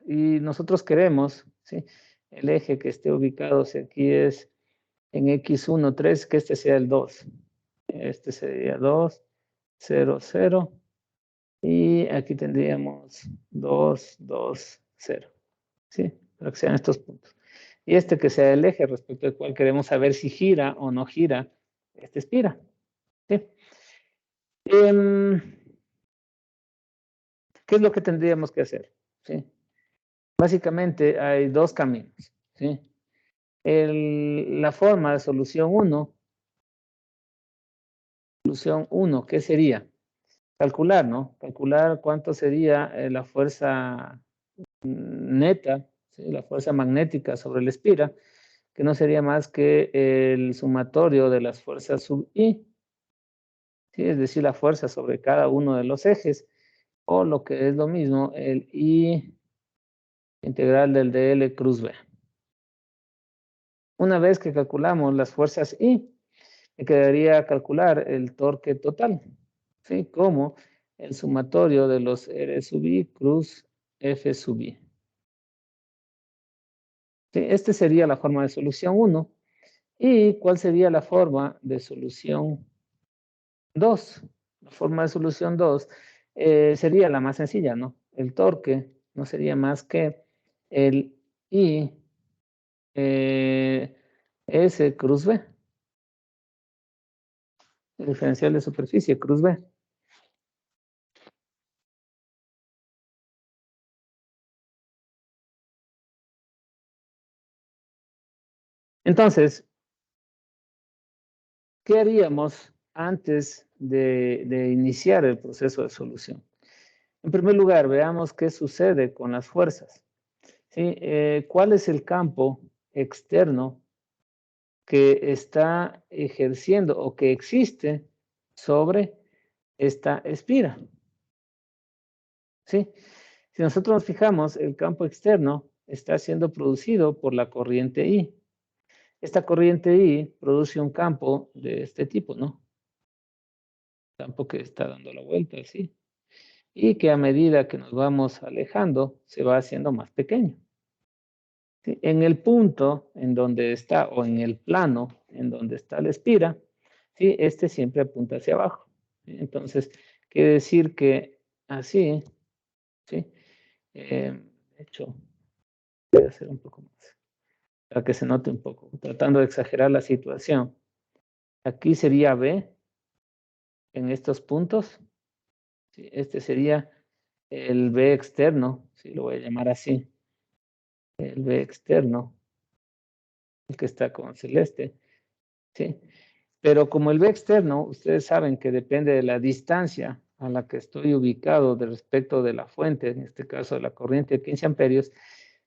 Y nosotros queremos, ¿sí? El eje que esté ubicado, si aquí es en X1, 3, que este sea el 2. Este sería 2, 0, 0. Y aquí tendríamos 2, 2, 0. ¿Sí? Para que sean estos puntos. Y este que sea el eje respecto al cual queremos saber si gira o no gira, este expira. ¿Sí? ¿Qué es lo que tendríamos que hacer? ¿Sí? Básicamente hay dos caminos. ¿Sí? La forma de solución 1, ¿qué sería? Calcular, ¿no? Calcular cuánto sería la fuerza neta, ¿sí? La fuerza magnética sobre la espira, que no sería más que el sumatorio de las fuerzas sub I, ¿sí? Es decir, la fuerza sobre cada uno de los ejes, o lo que es lo mismo, el I integral del dl cruz B. Una vez que calculamos las fuerzas I, me quedaría calcular el torque total, ¿sí? Como el sumatorio de los R sub I cruz F sub I. ¿Sí? Esta sería la forma de solución 1. ¿Y cuál sería la forma de solución 2? La forma de solución 2 sería la más sencilla, ¿no? El torque no sería más que el I S cruz B, el diferencial de superficie cruz B. Entonces, ¿qué haríamos antes de iniciar el proceso de solución? En primer lugar, veamos qué sucede con las fuerzas. ¿Sí? ¿Cuál es el campo externo que está ejerciendo o que existe sobre esta espira? ¿Sí? Si nosotros nos fijamos, el campo externo está siendo producido por la corriente I. Esta corriente I produce un campo de este tipo, ¿no? Campo que está dando la vuelta, ¿sí? Y que a medida que nos vamos alejando, se va haciendo más pequeño. ¿Sí? En el punto en donde está, o en el plano en donde está la espira, ¿sí? Este siempre apunta hacia abajo. ¿Sí? Entonces, quiere decir que así, ¿sí? De hecho, voy a hacer un poco más, para que se note un poco, tratando de exagerar la situación. Aquí sería B, en estos puntos, ¿sí? Este sería el B externo, si lo voy a llamar así, el B externo, el que está con celeste, ¿sí? Pero como el V externo, ustedes saben que depende de la distancia a la que estoy ubicado de respecto de la fuente, en este caso de la corriente de 15 amperios,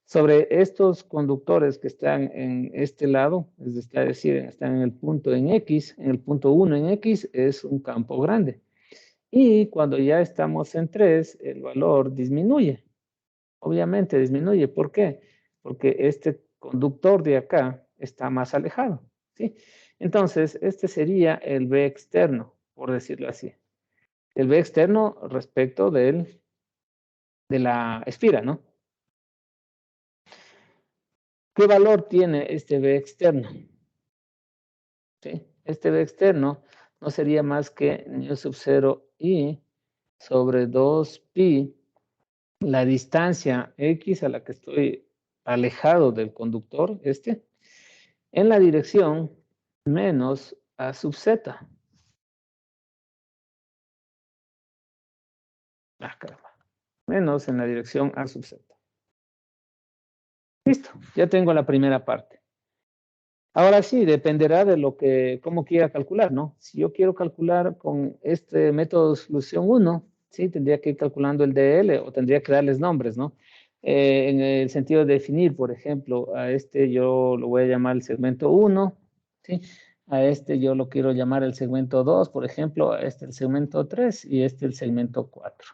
sobre estos conductores que están en este lado, es decir, están en el punto en X, en el punto 1 en X, es un campo grande. Y cuando ya estamos en 3, el valor disminuye. Obviamente disminuye. ¿Por qué? Porque este conductor de acá está más alejado, ¿sí? Entonces, este sería el V externo, por decirlo así. El V externo respecto de la espira, ¿no? ¿Qué valor tiene este V externo? ¿Sí? Este V externo no sería más que nu sub 0 i sobre 2pi, la distancia x a la que estoy alejado del conductor, en la dirección menos a sub z. Caramba. Menos en la dirección a sub z. Listo, ya tengo la primera parte. Ahora sí, dependerá de cómo quiera calcular, ¿no? Si yo quiero calcular con este método de solución 1, sí, tendría que ir calculando el DL o tendría que darles nombres, ¿no? En el sentido de definir, por ejemplo, a este yo lo voy a llamar el segmento 1, ¿sí? A este yo lo quiero llamar el segmento 2, por ejemplo, a este el segmento 3 y este el segmento 4.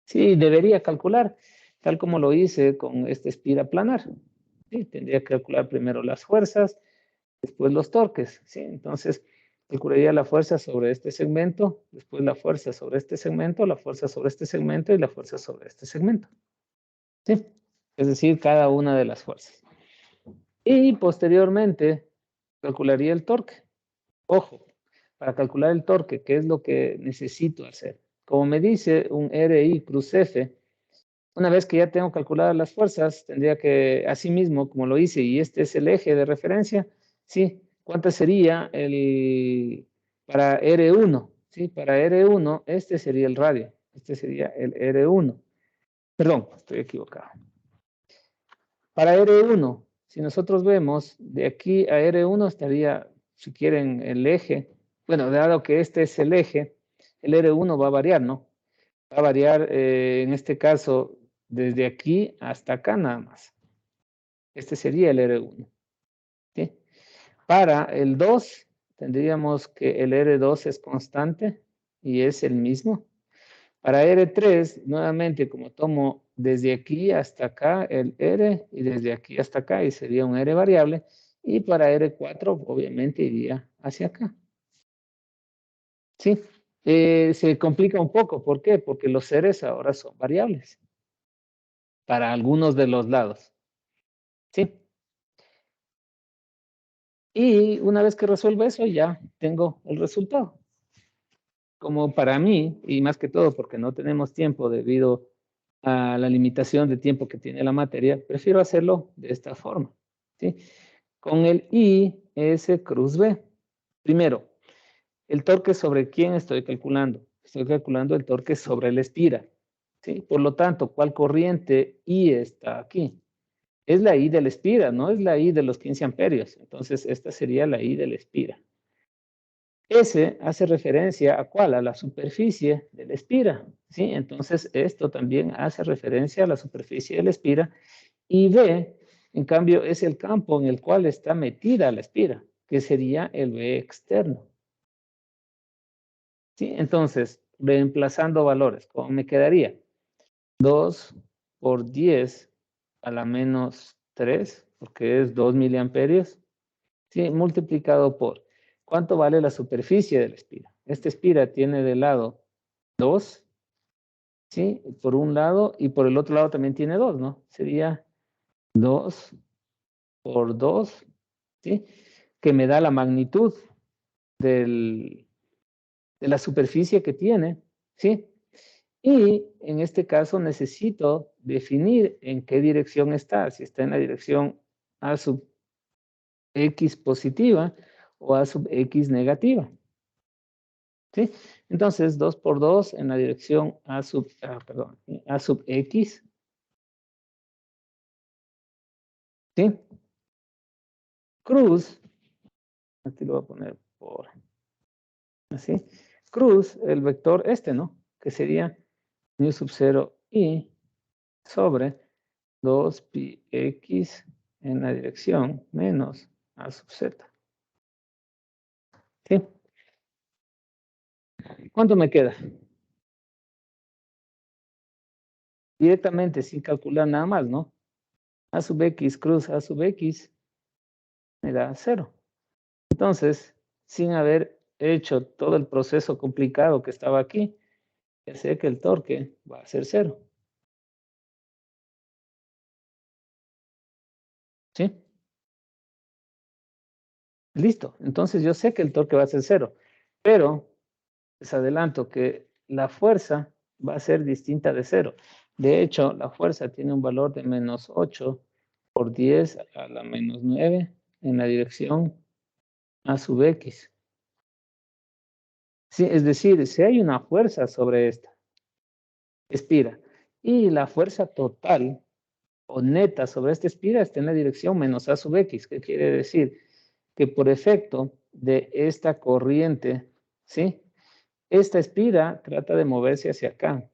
Sí, debería calcular, tal como lo hice con este espira planar. Sí, tendría que calcular primero las fuerzas, después los torques, ¿sí? Entonces, calcularía la fuerza sobre este segmento, después la fuerza sobre este segmento, la fuerza sobre este segmento y la fuerza sobre este segmento, ¿sí? Es decir, cada una de las fuerzas. Y posteriormente, calcularía el torque. Ojo, para calcular el torque, ¿qué es lo que necesito hacer? Como me dice un RI cruz F, una vez que ya tengo calculadas las fuerzas, tendría que, asimismo, como lo hice, y este es el eje de referencia, ¿sí? ¿Cuánto sería para R1? ¿Sí? Para R1, este sería el radio. Este sería el R1. Perdón, estoy equivocado. Para R1, si nosotros vemos, de aquí a R1 estaría, si quieren, el eje. Bueno, dado que este es el eje, el R1 va a variar, ¿no? Va a variar, en este caso, desde aquí hasta acá nada más. Este sería el R1. ¿Sí? Para el 2, tendríamos que el R2 es constante y es el mismo. Para R3, nuevamente, como tomo desde aquí hasta acá el R y desde aquí hasta acá, y sería un R variable. Y para R4, obviamente, iría hacia acá. ¿Sí? Se complica un poco. ¿Por qué? Porque los Rs ahora son variables para algunos de los lados. ¿Sí? Y una vez que resuelvo eso, ya tengo el resultado. Como para mí, y más que todo porque no tenemos tiempo debido a la limitación de tiempo que tiene la materia, prefiero hacerlo de esta forma. ¿Sí? Con el I, S cruz B. Primero, el torque sobre quién estoy calculando. Estoy calculando el torque sobre la espira. ¿Sí? Por lo tanto, ¿cuál corriente I está aquí? Es la I de la espira, no es la I de los 15 amperios. Entonces, esta sería la I de la espira. S hace referencia a ¿cuál? A la superficie de la espira, ¿sí? Entonces, esto también hace referencia a la superficie de la espira. Y B, en cambio, es el campo en el cual está metida la espira, que sería el B externo. ¿Sí? Entonces, reemplazando valores, ¿cómo me quedaría? 2 por 10 a la menos 3, porque es 2 miliamperios, ¿sí? Multiplicado por, ¿cuánto vale la superficie de la espira? Esta espira tiene de lado 2, ¿sí? Por un lado, y por el otro lado también tiene 2, ¿no? Sería 2 por 2, ¿sí? Que me da la magnitud de la superficie que tiene, ¿sí? Y en este caso necesito definir en qué dirección está, si está en la dirección A sub X positiva o A sub X negativa. ¿Sí? Entonces, 2 por 2 en la dirección A sub X. ¿Sí? Cruz, aquí lo voy a poner por, así. Cruz, el vector este, ¿no? Que sería mu sub 0 i sobre 2 pi x en la dirección menos a sub z. ¿Sí? ¿Cuánto me queda? Directamente, sin calcular nada más, ¿no? A sub x cruz a sub x me da 0. Entonces, sin haber hecho todo el proceso complicado que estaba aquí, ya sé que el torque va a ser 0. ¿Sí? Listo. Entonces yo sé que el torque va a ser 0. Pero les adelanto que la fuerza va a ser distinta de 0. De hecho, la fuerza tiene un valor de menos 8 por 10 a la menos 9 en la dirección a sub x. Sí, es decir, si hay una fuerza sobre esta espira y la fuerza total o neta sobre esta espira está en la dirección menos a sub x, que quiere decir que por efecto de esta corriente, ¿sí? Esta espira trata de moverse hacia acá.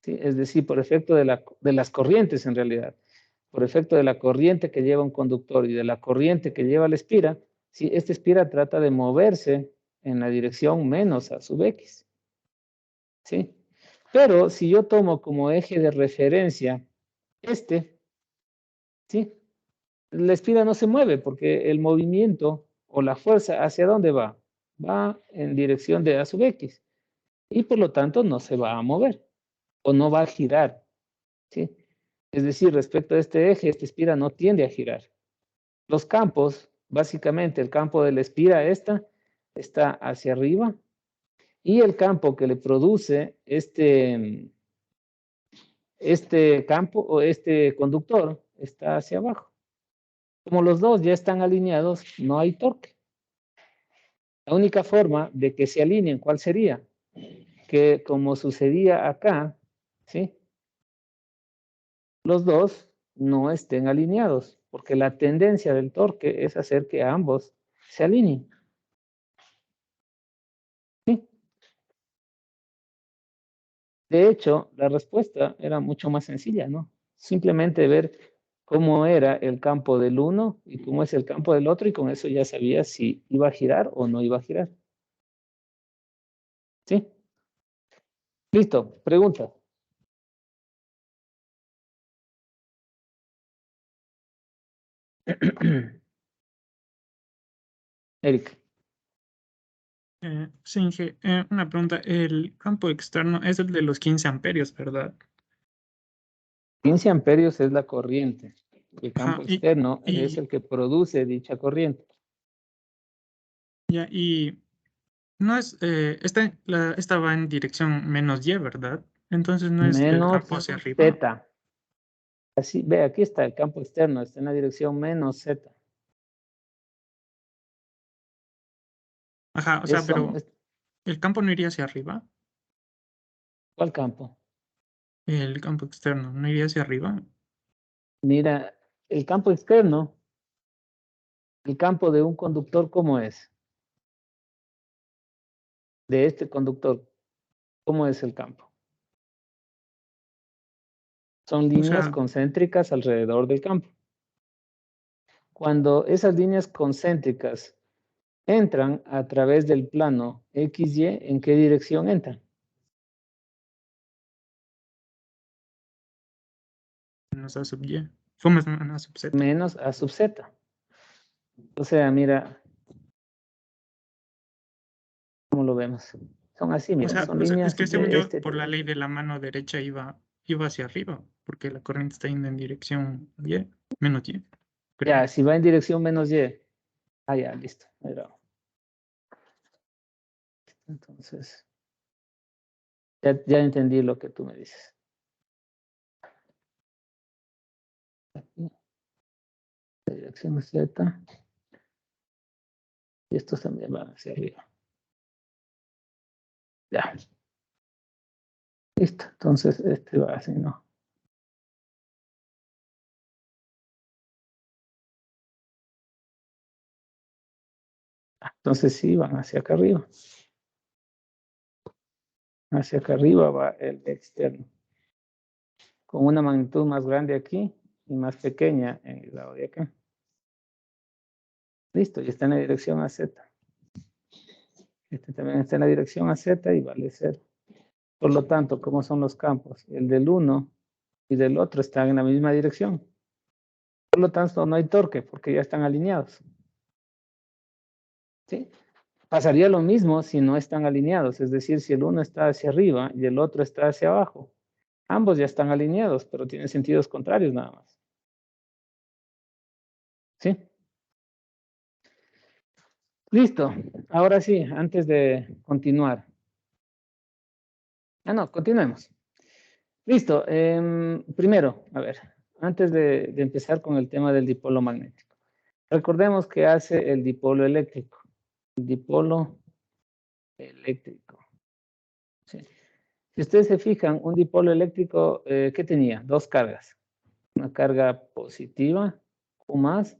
¿Sí? Es decir, por efecto de las corrientes en realidad. Por efecto de la corriente que lleva un conductor y de la corriente que lleva la espira, ¿sí? Esta espira trata de moverse en la dirección menos a sub x. ¿Sí? Pero si yo tomo como eje de referencia este, ¿sí? La espira no se mueve porque el movimiento o la fuerza, ¿hacia dónde va? Va en dirección de a sub x y por lo tanto no se va a mover o no va a girar, ¿sí? Es decir, respecto a este eje, esta espira no tiende a girar. Los campos, básicamente el campo de la espira esta está hacia arriba y el campo que le produce este campo o este conductor está hacia abajo. Como los dos ya están alineados, no hay torque. La única forma de que se alineen, ¿cuál sería? Que como sucedía acá, ¿sí? Los dos no estén alineados, porque la tendencia del torque es hacer que ambos se alineen. ¿Sí? De hecho, la respuesta era mucho más sencilla, ¿no? Simplemente ver cómo era el campo del uno y cómo es el campo del otro, y con eso ya sabía si iba a girar o no iba a girar. ¿Sí? Listo, pregunta. Eric. Sí, Inge, una pregunta. El campo externo es el de los 15 amperios, ¿verdad? 15 amperios es la corriente. El Ajá, campo externo es el que produce dicha corriente. y no es, esta va en dirección menos Y, ¿verdad? Entonces no es el campo Menos hacia arriba. Z. Así, ve, aquí está el campo externo, está en la dirección menos Z. Ajá, o sea, pero el campo no iría hacia arriba. ¿Cuál campo? El campo externo no iría hacia arriba. Mira, el campo externo, el campo de un conductor, ¿cómo es? De este conductor, ¿cómo es el campo? Son O líneas sea, concéntricas alrededor del campo. Cuando esas líneas concéntricas entran a través del plano XY, ¿en qué dirección entran? menos A sub Y. Fue más menos A sub Z. Menos a sub Z. O sea, mira, ¿cómo lo vemos? Son así, mira, son O sea, es líneas que según de yo, este por la tipo. ley de la mano derecha iba hacia arriba, porque la corriente está yendo en dirección Y, menos Y, creo. Ya, si va en dirección menos Y. Ah, ya, listo. Pero, entonces, ya entendí lo que tú me dices. Aquí, la dirección Z. Y estos también van hacia arriba. Ya. Listo. Entonces, este va así, ¿no? Entonces sí, van hacia acá arriba. Hacia acá arriba va el externo. Con una magnitud más grande aquí y más pequeña en el lado de acá. Listo, y está en la dirección a Z. Este también está en la dirección a Z y vale 0. Por lo tanto, ¿cómo son los campos? El del uno y del otro están en la misma dirección. Por lo tanto, no hay torque porque ya están alineados. ¿Sí? Pasaría lo mismo si no están alineados, es decir, si el uno está hacia arriba y el otro está hacia abajo. Ambos ya están alineados, pero tienen sentidos contrarios nada más. ¿Sí? Listo. Ahora sí, antes de continuar. No, continuemos. Listo. Primero, a ver, antes de empezar con el tema del dipolo magnético. Recordemos que hace el dipolo eléctrico. El dipolo eléctrico. Sí. Si ustedes se fijan, un dipolo eléctrico, ¿qué tenía? Dos cargas. Una carga positiva, Q más,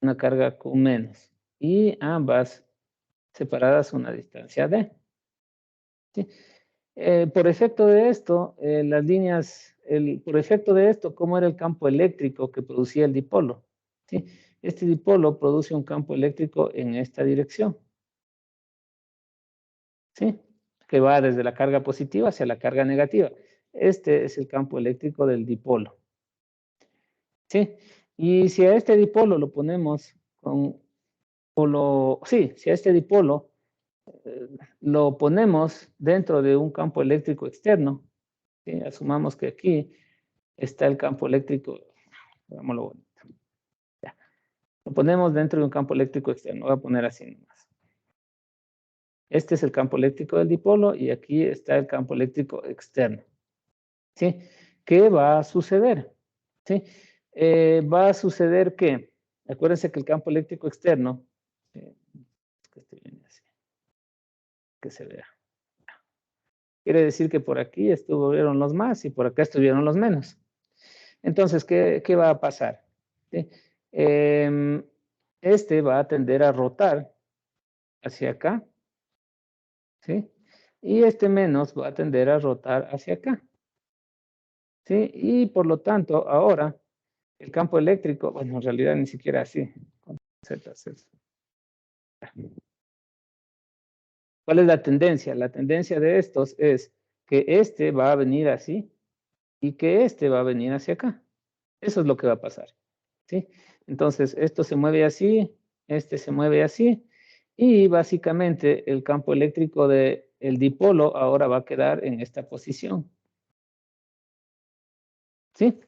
una carga Q menos. Y ambas separadas a una distancia D. ¿Sí? Por efecto de esto, las líneas, por efecto de esto, ¿cómo era el campo eléctrico que producía el dipolo? ¿Sí? Este dipolo produce un campo eléctrico en esta dirección. ¿Sí? Que va desde la carga positiva hacia la carga negativa. Este es el campo eléctrico del dipolo. ¿Sí? Y si a este dipolo lo ponemos con polo, sí, si a este dipolo lo ponemos dentro de un campo eléctrico externo, ¿sí? Asumamos que aquí está el campo eléctrico, hagámoslo bonito. Ya. Lo ponemos dentro de un campo eléctrico externo, voy a poner así nomás. Este es el campo eléctrico del dipolo y aquí está el campo eléctrico externo. ¿Sí? ¿Qué va a suceder? ¿Sí? Va a suceder que, acuérdense que el campo eléctrico externo, que estoy viendo así, que se vea. Quiere decir que por aquí estuvieron los más y por acá estuvieron los menos. Entonces, ¿qué va a pasar? ¿Sí? Este va a tender a rotar hacia acá, ¿sí? Y este menos va a tender a rotar hacia acá, ¿sí? Y por lo tanto, ahora, el campo eléctrico, bueno, en realidad ni siquiera así. Z. ¿Cuál es la tendencia? La tendencia de estos es que este va a venir así y que este va a venir hacia acá. Eso es lo que va a pasar, ¿sí? Entonces, esto se mueve así, este se mueve así, y básicamente el campo eléctrico del dipolo ahora va a quedar en esta posición, ¿sí?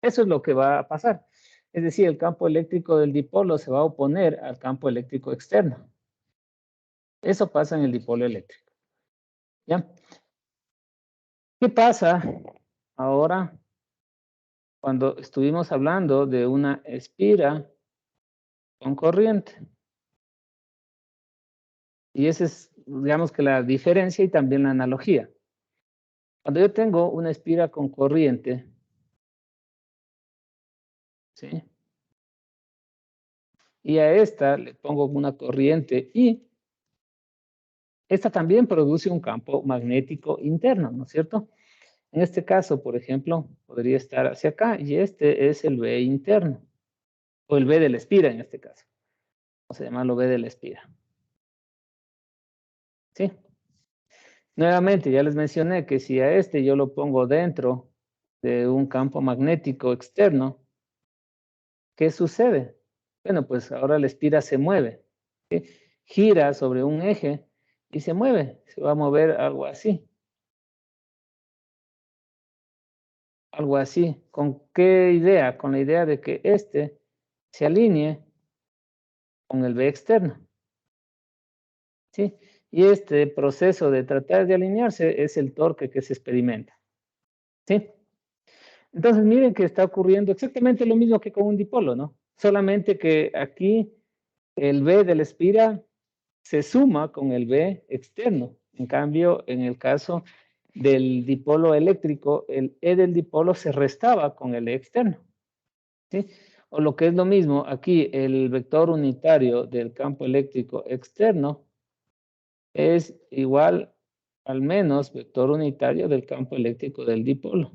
Eso es lo que va a pasar. Es decir, el campo eléctrico del dipolo se va a oponer al campo eléctrico externo. Eso pasa en el dipolo eléctrico, ¿ya? ¿Qué pasa ahora cuando estuvimos hablando de una espira con corriente? Y esa es, digamos que la diferencia y también la analogía. Cuando yo tengo una espira con corriente, ¿sí? Y a esta le pongo una corriente y esta también produce un campo magnético interno, ¿no es cierto? En este caso, por ejemplo, podría estar hacia acá y este es el B interno, o el B de la espira en este caso. Vamos a llamarlo B de la espira. ¿Sí? Nuevamente, ya les mencioné que si a este yo lo pongo dentro de un campo magnético externo, ¿qué sucede? Bueno, pues ahora la espira se mueve, ¿sí? Gira sobre un eje y se mueve, se va a mover algo así. Algo así. ¿Con qué idea? Con la idea de que este se alinee con el B externo, ¿sí? Y este proceso de tratar de alinearse es el torque que se experimenta, ¿sí? Entonces miren que está ocurriendo exactamente lo mismo que con un dipolo, ¿no? Solamente que aquí el B de la espira se suma con el B externo. En cambio, en el caso del dipolo eléctrico, el E del dipolo se restaba con el E externo, ¿sí? O lo que es lo mismo, aquí el vector unitario del campo eléctrico externo es igual al menos vector unitario del campo eléctrico del dipolo.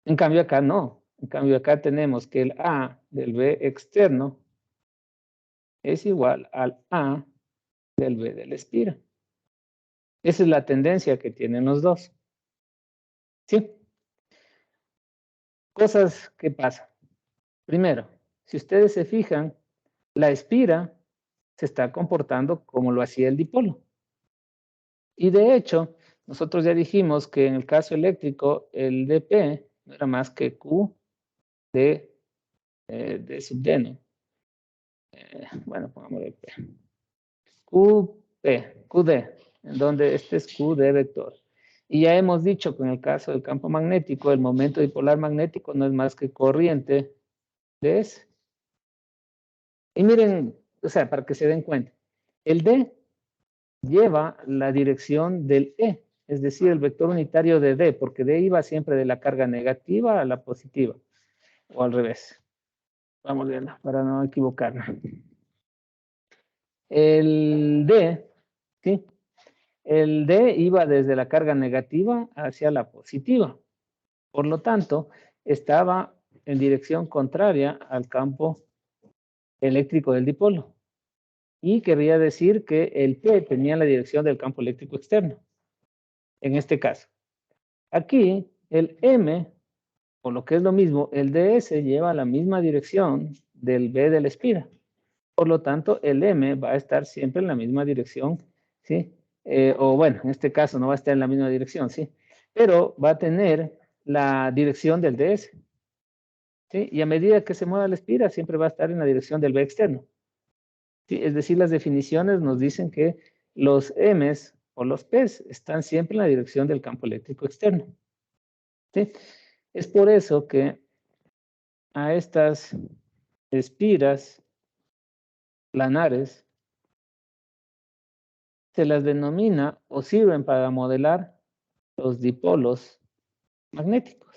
En cambio acá no. En cambio acá tenemos que el A del B externo es igual al A del B del espira. Esa es la tendencia que tienen los dos. ¿Sí? Cosas que pasan. Primero, si ustedes se fijan, la espira se está comportando como lo hacía el dipolo. Y de hecho, nosotros ya dijimos que en el caso eléctrico, el dP no era más que Q de sub D, ¿no? Bueno, pongámosle P. QD, en donde este es Q de vector. Y ya hemos dicho que en el caso del campo magnético, el momento dipolar magnético no es más que corriente de S. Y miren, o sea, para que se den cuenta, el D lleva la dirección del E, es decir, el vector unitario de D, porque D iba siempre de la carga negativa a la positiva, o al revés. Vamos a verlo para no equivocarnos. El D, ¿sí? El D iba desde la carga negativa hacia la positiva. Por lo tanto, estaba en dirección contraria al campo eléctrico del dipolo. Y querría decir que el P tenía la dirección del campo eléctrico externo, en este caso. Aquí, el M, o lo que es lo mismo, el DS lleva la misma dirección del B del espira. Por lo tanto, el M va a estar siempre en la misma dirección, ¿sí? O bueno, en este caso no va a estar en la misma dirección, ¿sí? Pero va a tener la dirección del DS, ¿sí? Y a medida que se mueva la espira, siempre va a estar en la dirección del B externo. ¿Sí? Es decir, las definiciones nos dicen que los M's o los P's están siempre en la dirección del campo eléctrico externo. ¿Sí? Es por eso que a estas espiras planares se las denomina o sirven para modelar los dipolos magnéticos.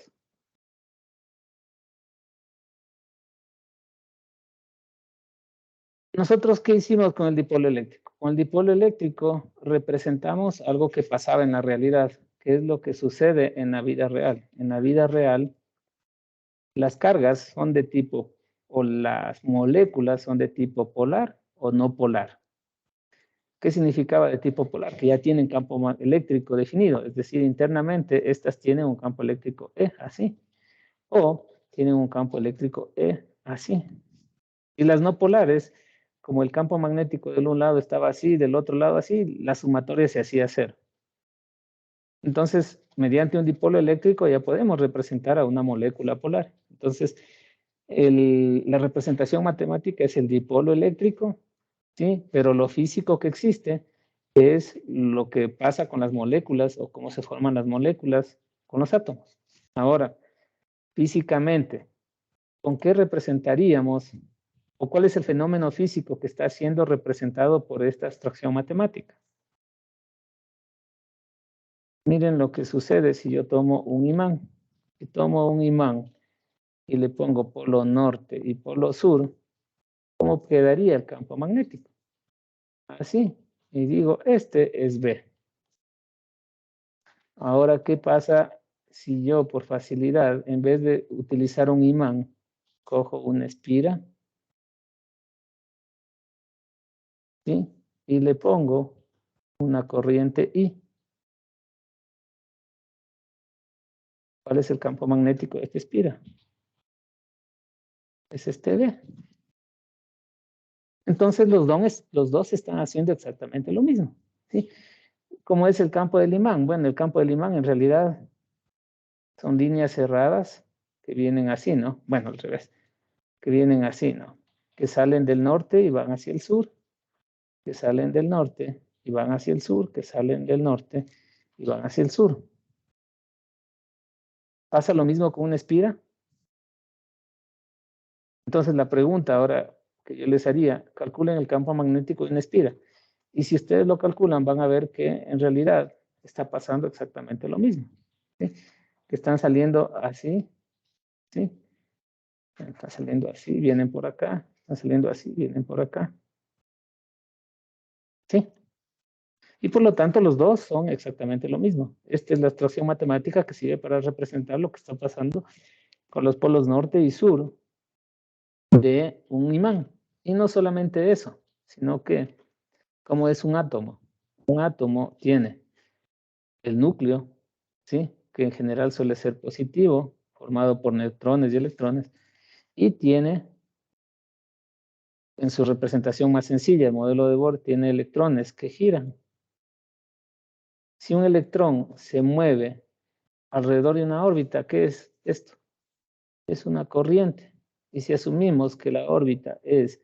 ¿Nosotros qué hicimos con el dipolo eléctrico? Con el dipolo eléctrico representamos algo que pasaba en la realidad, que es lo que sucede en la vida real. En la vida real, las cargas son de tipo, o las moléculas son de tipo polar o no polar. ¿Qué significaba de tipo polar? Que ya tienen campo eléctrico definido, es decir, internamente estas tienen un campo eléctrico E, así, o tienen un campo eléctrico E, así. Y las no polares, como el campo magnético de un lado estaba así, del otro lado así, la sumatoria se hacía cero. Entonces, mediante un dipolo eléctrico ya podemos representar a una molécula polar. Entonces, la representación matemática es el dipolo eléctrico, ¿sí? Pero lo físico que existe es lo que pasa con las moléculas o cómo se forman las moléculas con los átomos. Ahora, físicamente, ¿con qué representaríamos o cuál es el fenómeno físico que está siendo representado por esta abstracción matemática? Miren lo que sucede si yo tomo un imán. Si tomo un imán y le pongo polo norte y polo sur, ¿cómo quedaría el campo magnético? Así. Y digo, este es B. Ahora, ¿qué pasa si yo por facilidad, en vez de utilizar un imán, cojo una espira, ¿sí? Y le pongo una corriente I? ¿Cuál es el campo magnético de esta espira? Es este B. Entonces los dos están haciendo exactamente lo mismo, ¿sí? ¿Cómo es el campo del imán? Bueno, el campo del imán en realidad son líneas cerradas que vienen así, ¿no? Bueno, al revés, que vienen así, ¿no? Que salen del norte y van hacia el sur, que salen del norte y van hacia el sur, que salen del norte y van hacia el sur. ¿Pasa lo mismo con una espira? Entonces la pregunta ahora que yo les haría, calculen el campo magnético de una espira. Y si ustedes lo calculan, van a ver que en realidad está pasando exactamente lo mismo. ¿Sí? Que están saliendo así, ¿sí? Está saliendo así, vienen por acá. Está saliendo así, vienen por acá. ¿Sí? Y por lo tanto, los dos son exactamente lo mismo. Esta es la abstracción matemática que sirve para representar lo que está pasando con los polos norte y sur de un imán. Y no solamente eso, sino que, como es un átomo tiene el núcleo, ¿sí? Que en general suele ser positivo, formado por neutrones y electrones, y tiene, en su representación más sencilla, el modelo de Bohr tiene electrones que giran. Si un electrón se mueve alrededor de una órbita, ¿qué es esto? Es una corriente. Y si asumimos que la órbita es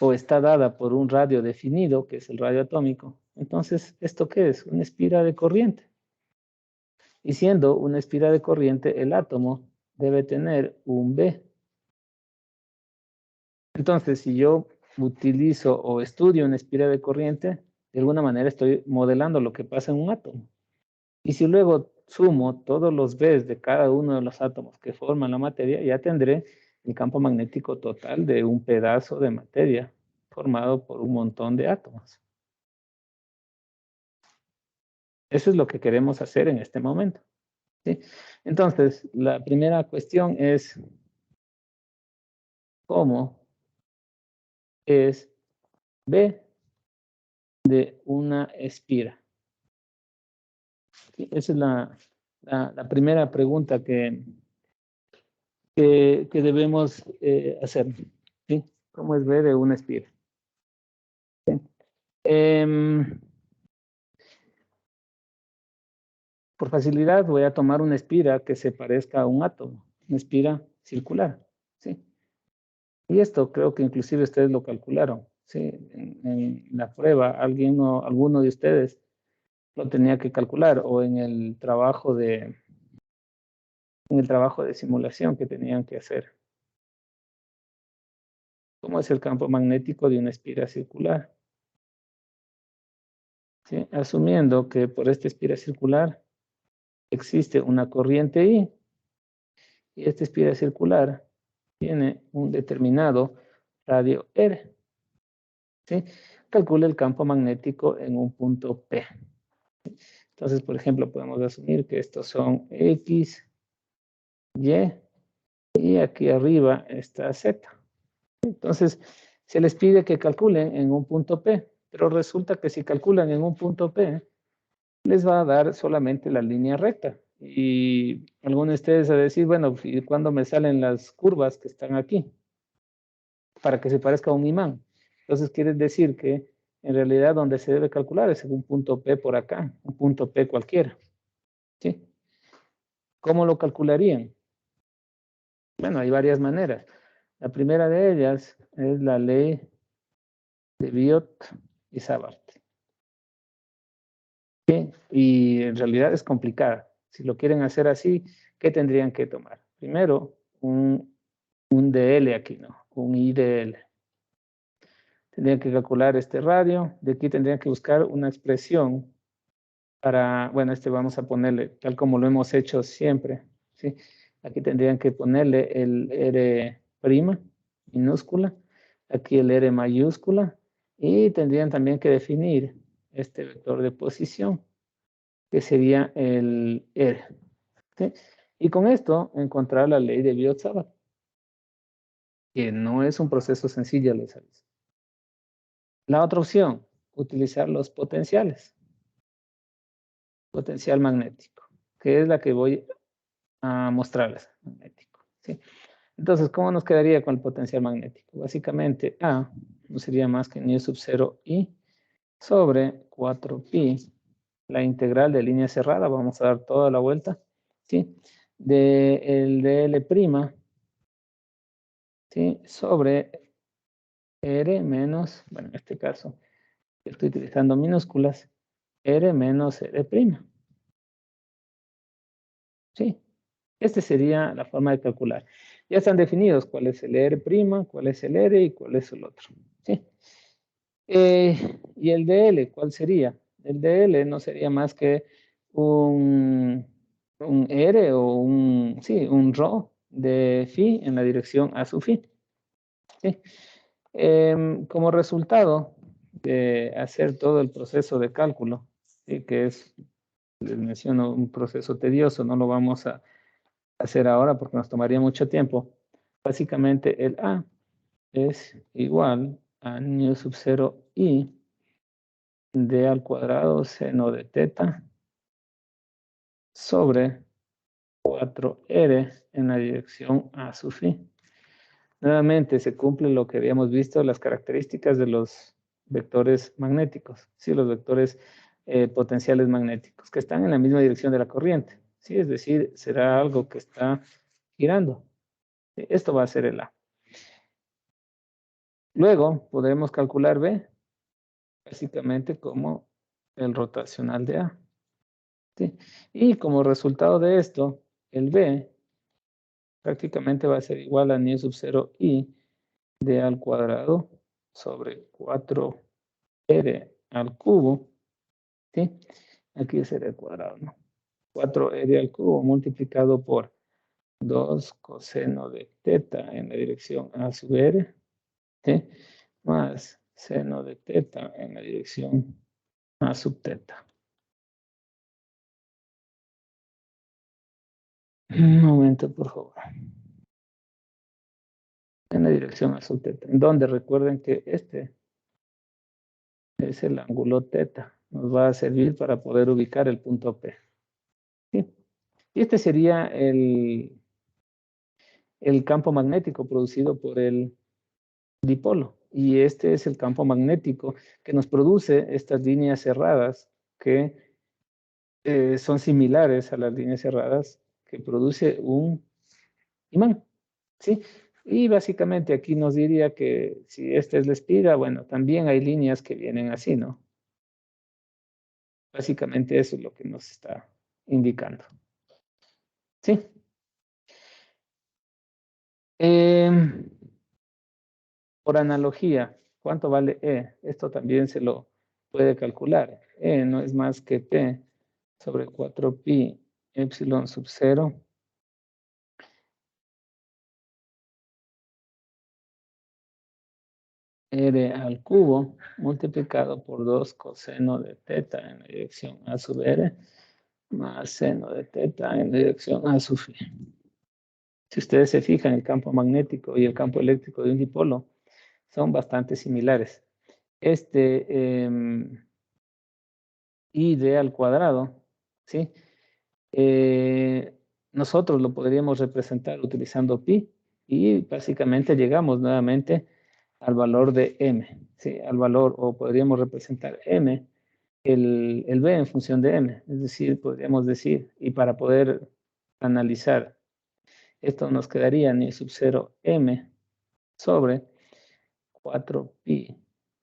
o está dada por un radio definido, que es el radio atómico, entonces, ¿esto qué es? Una espiral de corriente. Y siendo una espiral de corriente, el átomo debe tener un B. Entonces, si yo utilizo o estudio una espiral de corriente, de alguna manera estoy modelando lo que pasa en un átomo. Y si luego sumo todos los Bs de cada uno de los átomos que forman la materia, ya tendré el campo magnético total de un pedazo de materia formado por un montón de átomos. Eso es lo que queremos hacer en este momento, ¿sí? Entonces, la primera cuestión es cómo es B de una espira. ¿Sí? Esa es la primera pregunta que debemos hacer. ¿Sí? ¿Cómo es B de una espira? ¿Sí? Por facilidad voy a tomar una espira que se parezca a un átomo, una espira circular, ¿sí? Y esto creo que inclusive ustedes lo calcularon, ¿sí? En la prueba, alguno de ustedes lo tenía que calcular, o en el trabajo de simulación que tenían que hacer. ¿Cómo es el campo magnético de una espira circular? ¿Sí? Asumiendo que por esta espira circular existe una corriente I, y esta espira circular tiene un determinado radio R. ¿Sí? Calcula el campo magnético en un punto P. Entonces, por ejemplo, podemos asumir que estos son X, Y aquí arriba está Z. Entonces, se les pide que calculen en un punto P, pero resulta que si calculan en un punto P, les va a dar solamente la línea recta. Y algunos de ustedes a decir, bueno, ¿y cuándo me salen las curvas que están aquí? Para que se parezca a un imán. Entonces quiere decir que en realidad donde se debe calcular es en un punto P por acá, un punto P cualquiera. ¿Sí? ¿Cómo lo calcularían? Bueno, hay varias maneras. La primera de ellas es la ley de Biot y Savart. ¿Sí? Y en realidad es complicada. Si lo quieren hacer así, ¿qué tendrían que tomar? Primero, un DL aquí, ¿no? Un IDL. Tendrían que calcular este radio. De aquí tendrían que buscar una expresión para, bueno, vamos a ponerle tal como lo hemos hecho siempre, ¿sí? Aquí tendrían que ponerle el R' minúscula, aquí el R mayúscula, y tendrían también que definir este vector de posición, que sería el R, ¿sí? Y con esto encontrar la ley de Biot-Savart, que no es un proceso sencillo, les aviso. La otra opción, utilizar los potenciales. Potencial magnético, que es la que voy a mostrarles, magnético, ¿sí? Entonces, ¿cómo nos quedaría con el potencial magnético? Básicamente, A no sería más que nu sub 0 I sobre 4pi, la integral de línea cerrada, vamos a dar toda la vuelta, ¿sí? De el dl', ¿sí? Sobre R menos, bueno, en este caso, estoy utilizando minúsculas, R menos R', ¿sí? Esta sería la forma de calcular. Ya están definidos cuál es el R', cuál es el R y cuál es el otro, ¿sí? Y el DL, ¿cuál sería? El DL no sería más que un R o un ρ de phi en la dirección A sub phi. ¿Sí? Como resultado de hacer todo el proceso de cálculo, ¿sí? Que es, les menciono, un proceso tedioso, no lo vamos a hacer ahora porque nos tomaría mucho tiempo. Básicamente el A es igual a nu sub 0 i d al cuadrado seno de teta sobre 4r en la dirección A sub phi. Nuevamente se cumple lo que habíamos visto, las características de los vectores magnéticos, ¿sí? Los vectores potenciales magnéticos, que están en la misma dirección de la corriente, ¿sí? Es decir, será algo que está girando. ¿Sí? Esto va a ser el A. Luego podremos calcular B, básicamente como el rotacional de A. ¿Sí? Y como resultado de esto, el B prácticamente va a ser igual a nu sub 0 i d al cuadrado sobre 4r al cubo, ¿sí? Aquí es r al cuadrado, ¿no? 4r al cubo multiplicado por 2 coseno de teta en la dirección a sub r, ¿sí? Más seno de teta en la dirección a sub teta. Un momento, por favor. En la dirección a sub teta, en donde recuerden que este es el ángulo teta. Nos va a servir para poder ubicar el punto P. ¿Sí? Y este sería el campo magnético producido por el dipolo. Y este es el campo magnético que nos produce estas líneas cerradas que son similares a las líneas cerradas que produce un imán. ¿Sí? Y básicamente aquí nos diría que si esta es la espiga, bueno, también hay líneas que vienen así, ¿no? Básicamente eso es lo que nos está indicando. ¿Sí? Por analogía, ¿cuánto vale E? Esto también se lo puede calcular. E no es más que P sobre 4pi epsilon sub 0 R al cubo multiplicado por 2 coseno de teta en la dirección A sub R más seno de teta en la dirección A sub phi. Si ustedes se fijan, el campo magnético y el campo eléctrico de un dipolo son bastante similares. I d al cuadrado, ¿sí? Nosotros lo podríamos representar utilizando pi y básicamente llegamos nuevamente al valor de m, ¿sí? Al valor, o podríamos representar m, el b en función de m, es decir, podríamos decir, y para poder analizar, esto nos quedaría ni sub 0 m sobre 4pi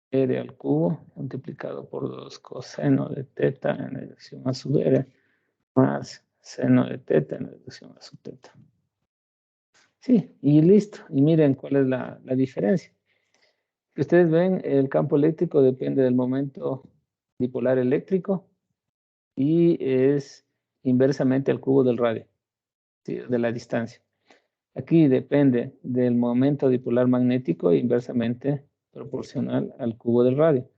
r al cubo multiplicado por 2 coseno de teta en la dirección a sub r más seno de teta en la dirección a sub teta. Sí, y listo. Y miren cuál es la diferencia. Ustedes ven, el campo eléctrico depende del momento dipolar eléctrico y es inversamente al cubo del radio, ¿sí? De la distancia. Aquí depende del momento dipolar magnético e inversamente proporcional al cubo del radio.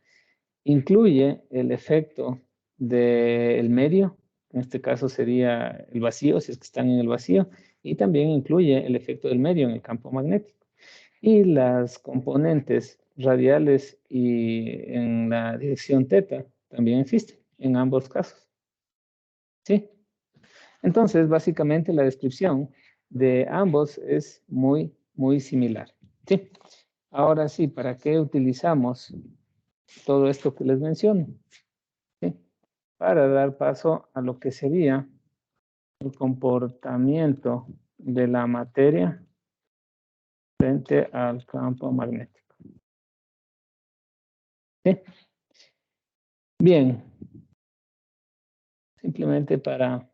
Incluye el efecto del medio, en este caso sería el vacío, si es que están en el vacío, y también incluye el efecto del medio en el campo magnético. Y las componentes radiales y en la dirección teta también existen en ambos casos. ¿Sí? Entonces, básicamente la descripción de ambos es muy, muy similar. ¿Sí? Ahora sí, ¿para qué utilizamos todo esto que les menciono? ¿Sí? Para dar paso a lo que sería el comportamiento de la materia frente al campo magnético. ¿Sí? Bien, simplemente para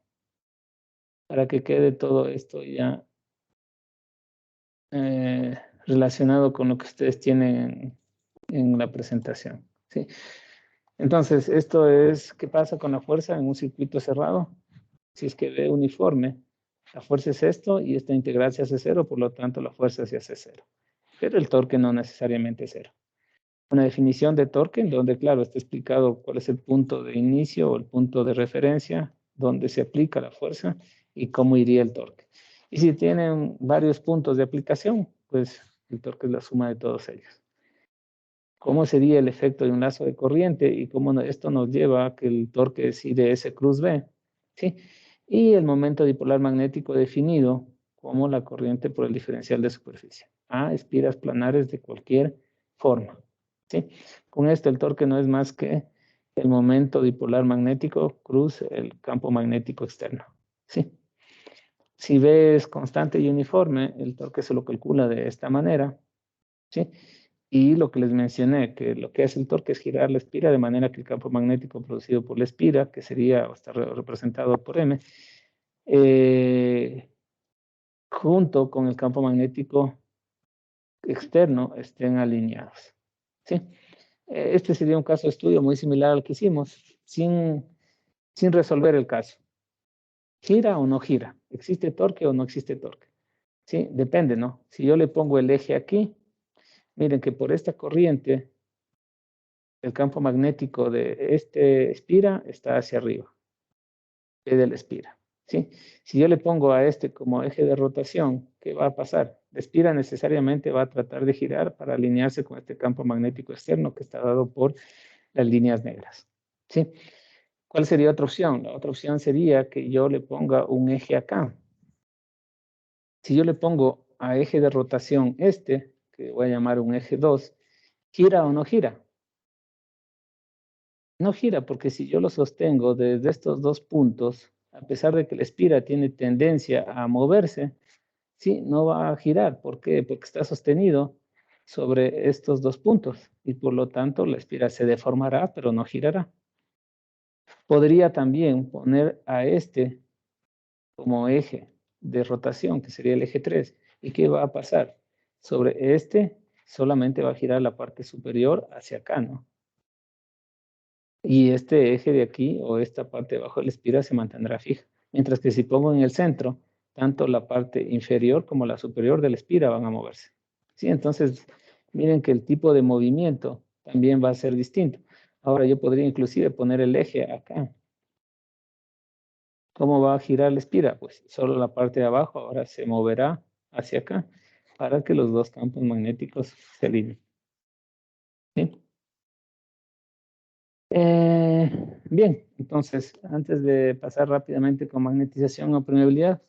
que quede todo esto ya relacionado con lo que ustedes tienen en la presentación. ¿Sí? Entonces, esto es, ¿qué pasa con la fuerza en un circuito cerrado? Si es que V uniforme La fuerza es esto y esta integral se hace cero, por lo tanto la fuerza se hace cero. Pero el torque no necesariamente es cero. Una definición de torque en donde, claro, está explicado cuál es el punto de inicio o el punto de referencia donde se aplica la fuerza y cómo iría el torque. Y si tienen varios puntos de aplicación, pues el torque es la suma de todos ellos. ¿Cómo sería el efecto de un lazo de corriente y cómo esto nos lleva a que el torque es I de S cruz B? ¿Sí? Y el momento dipolar magnético definido como la corriente por el diferencial de superficie a espiras planares de cualquier forma. ¿Sí? Con esto el torque no es más que el momento dipolar magnético cruz el campo magnético externo. ¿Sí? Si B es constante y uniforme, el torque se lo calcula de esta manera. ¿Sí? Y lo que les mencioné, que lo que hace el torque es girar la espira de manera que el campo magnético producido por la espira, que sería o está representado por M, eh, junto con el campo magnético externo estén alineados. ¿Sí? Este sería un caso de estudio muy similar al que hicimos, sin resolver el caso. ¿Gira o no gira? ¿Existe torque o no existe torque? ¿Sí? Depende, ¿no? Si yo le pongo el eje aquí, miren que por esta corriente el campo magnético de este espira está hacia arriba, de la espira. ¿Sí? Si yo le pongo a este como eje de rotación, ¿qué va a pasar? La espira necesariamente va a tratar de girar para alinearse con este campo magnético externo que está dado por las líneas negras. ¿Sí? ¿Cuál sería otra opción? La otra opción sería que yo le ponga un eje acá. Si yo le pongo a eje de rotación este, que voy a llamar un eje 2, ¿gira o no gira? No gira porque si yo lo sostengo desde estos dos puntos, a pesar de que la espira tiene tendencia a moverse, sí, no va a girar. ¿Por qué? Porque está sostenido sobre estos dos puntos y por lo tanto la espira se deformará, pero no girará. Podría también poner a este como eje de rotación, que sería el eje 3. ¿Y qué va a pasar? Sobre este solamente va a girar la parte superior hacia acá, ¿no? Y este eje de aquí o esta parte de abajo de la espira se mantendrá fija. Mientras que si pongo en el centro, tanto la parte inferior como la superior de la espira van a moverse. ¿Sí? Entonces, miren que el tipo de movimiento también va a ser distinto. Ahora yo podría inclusive poner el eje acá. ¿Cómo va a girar la espira? Pues solo la parte de abajo ahora se moverá hacia acá para que los dos campos magnéticos se alineen. ¿Sí? Bien, entonces, antes de pasar rápidamente con magnetización o permeabilidad,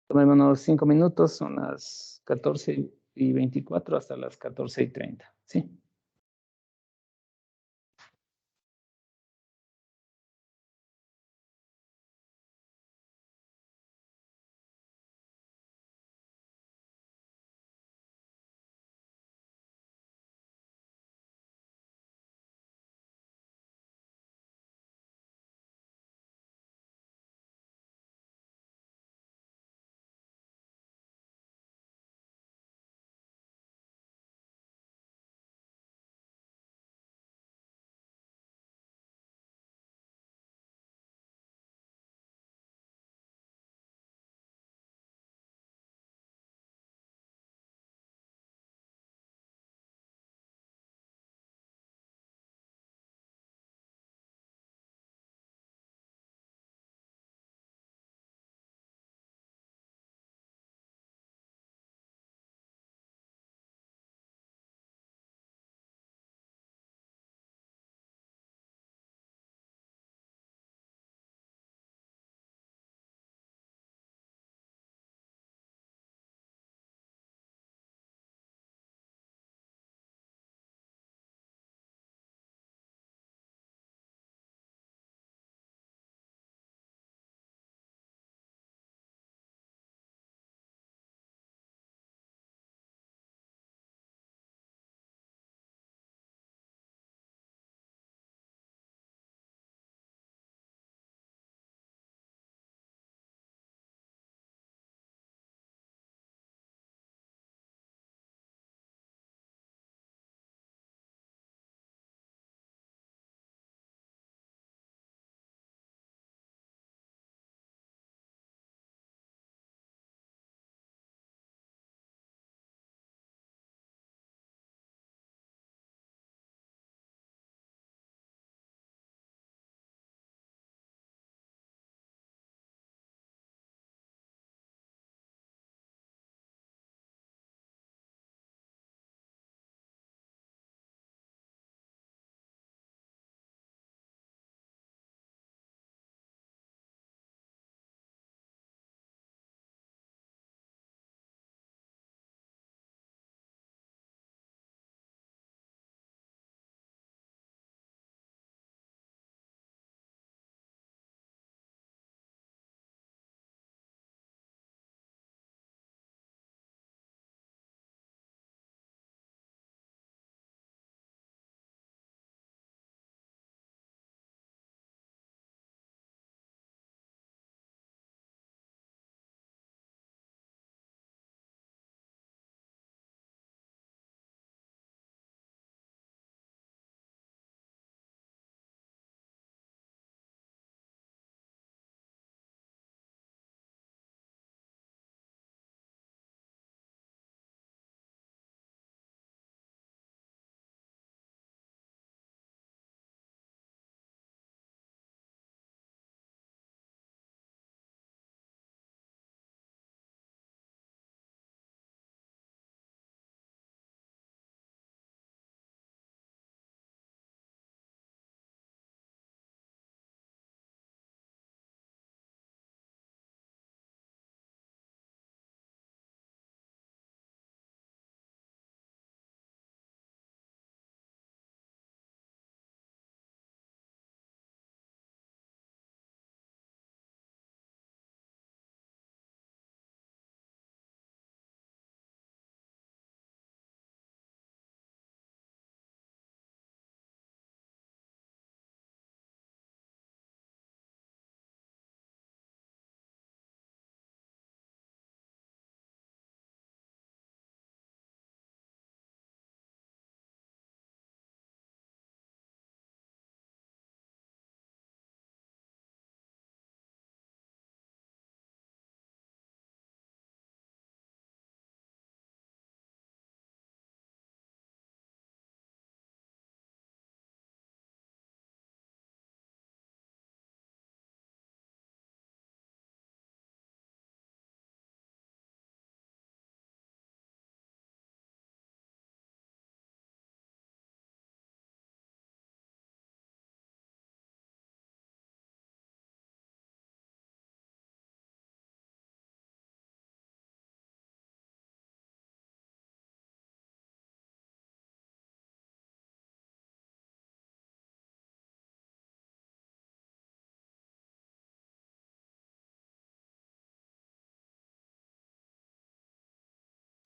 tomémonos 5 minutos, son las 14:24 hasta las 14:30. ¿Sí?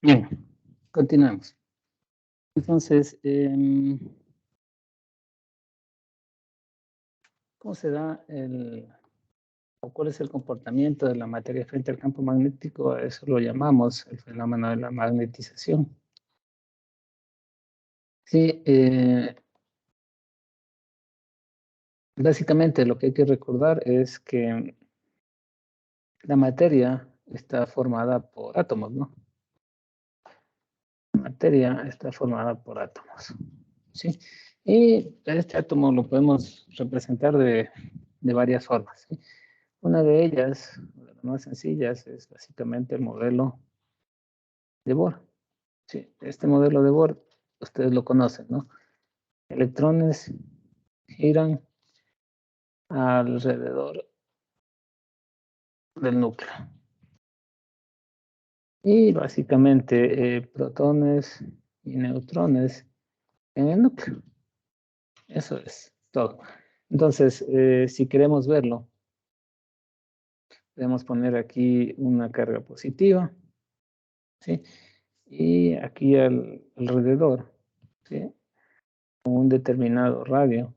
Bien, continuemos. Entonces, ¿cómo se da o cuál es el comportamiento de la materia frente al campo magnético? A eso lo llamamos el fenómeno de la magnetización. Sí, básicamente lo que hay que recordar es que la materia está formada por átomos, ¿no? La materia está formada por átomos, ¿sí? Y este átomo lo podemos representar de varias formas, ¿sí? Una de ellas, una de las más sencillas, es básicamente el modelo de Bohr. Sí, este modelo de Bohr, ustedes lo conocen, ¿no? Electrones giran alrededor del núcleo. Y básicamente protones y neutrones en el núcleo. Eso es todo. Entonces, si queremos verlo, podemos poner aquí una carga positiva, ¿sí? Y aquí alrededor, ¿sí? Con un determinado radio,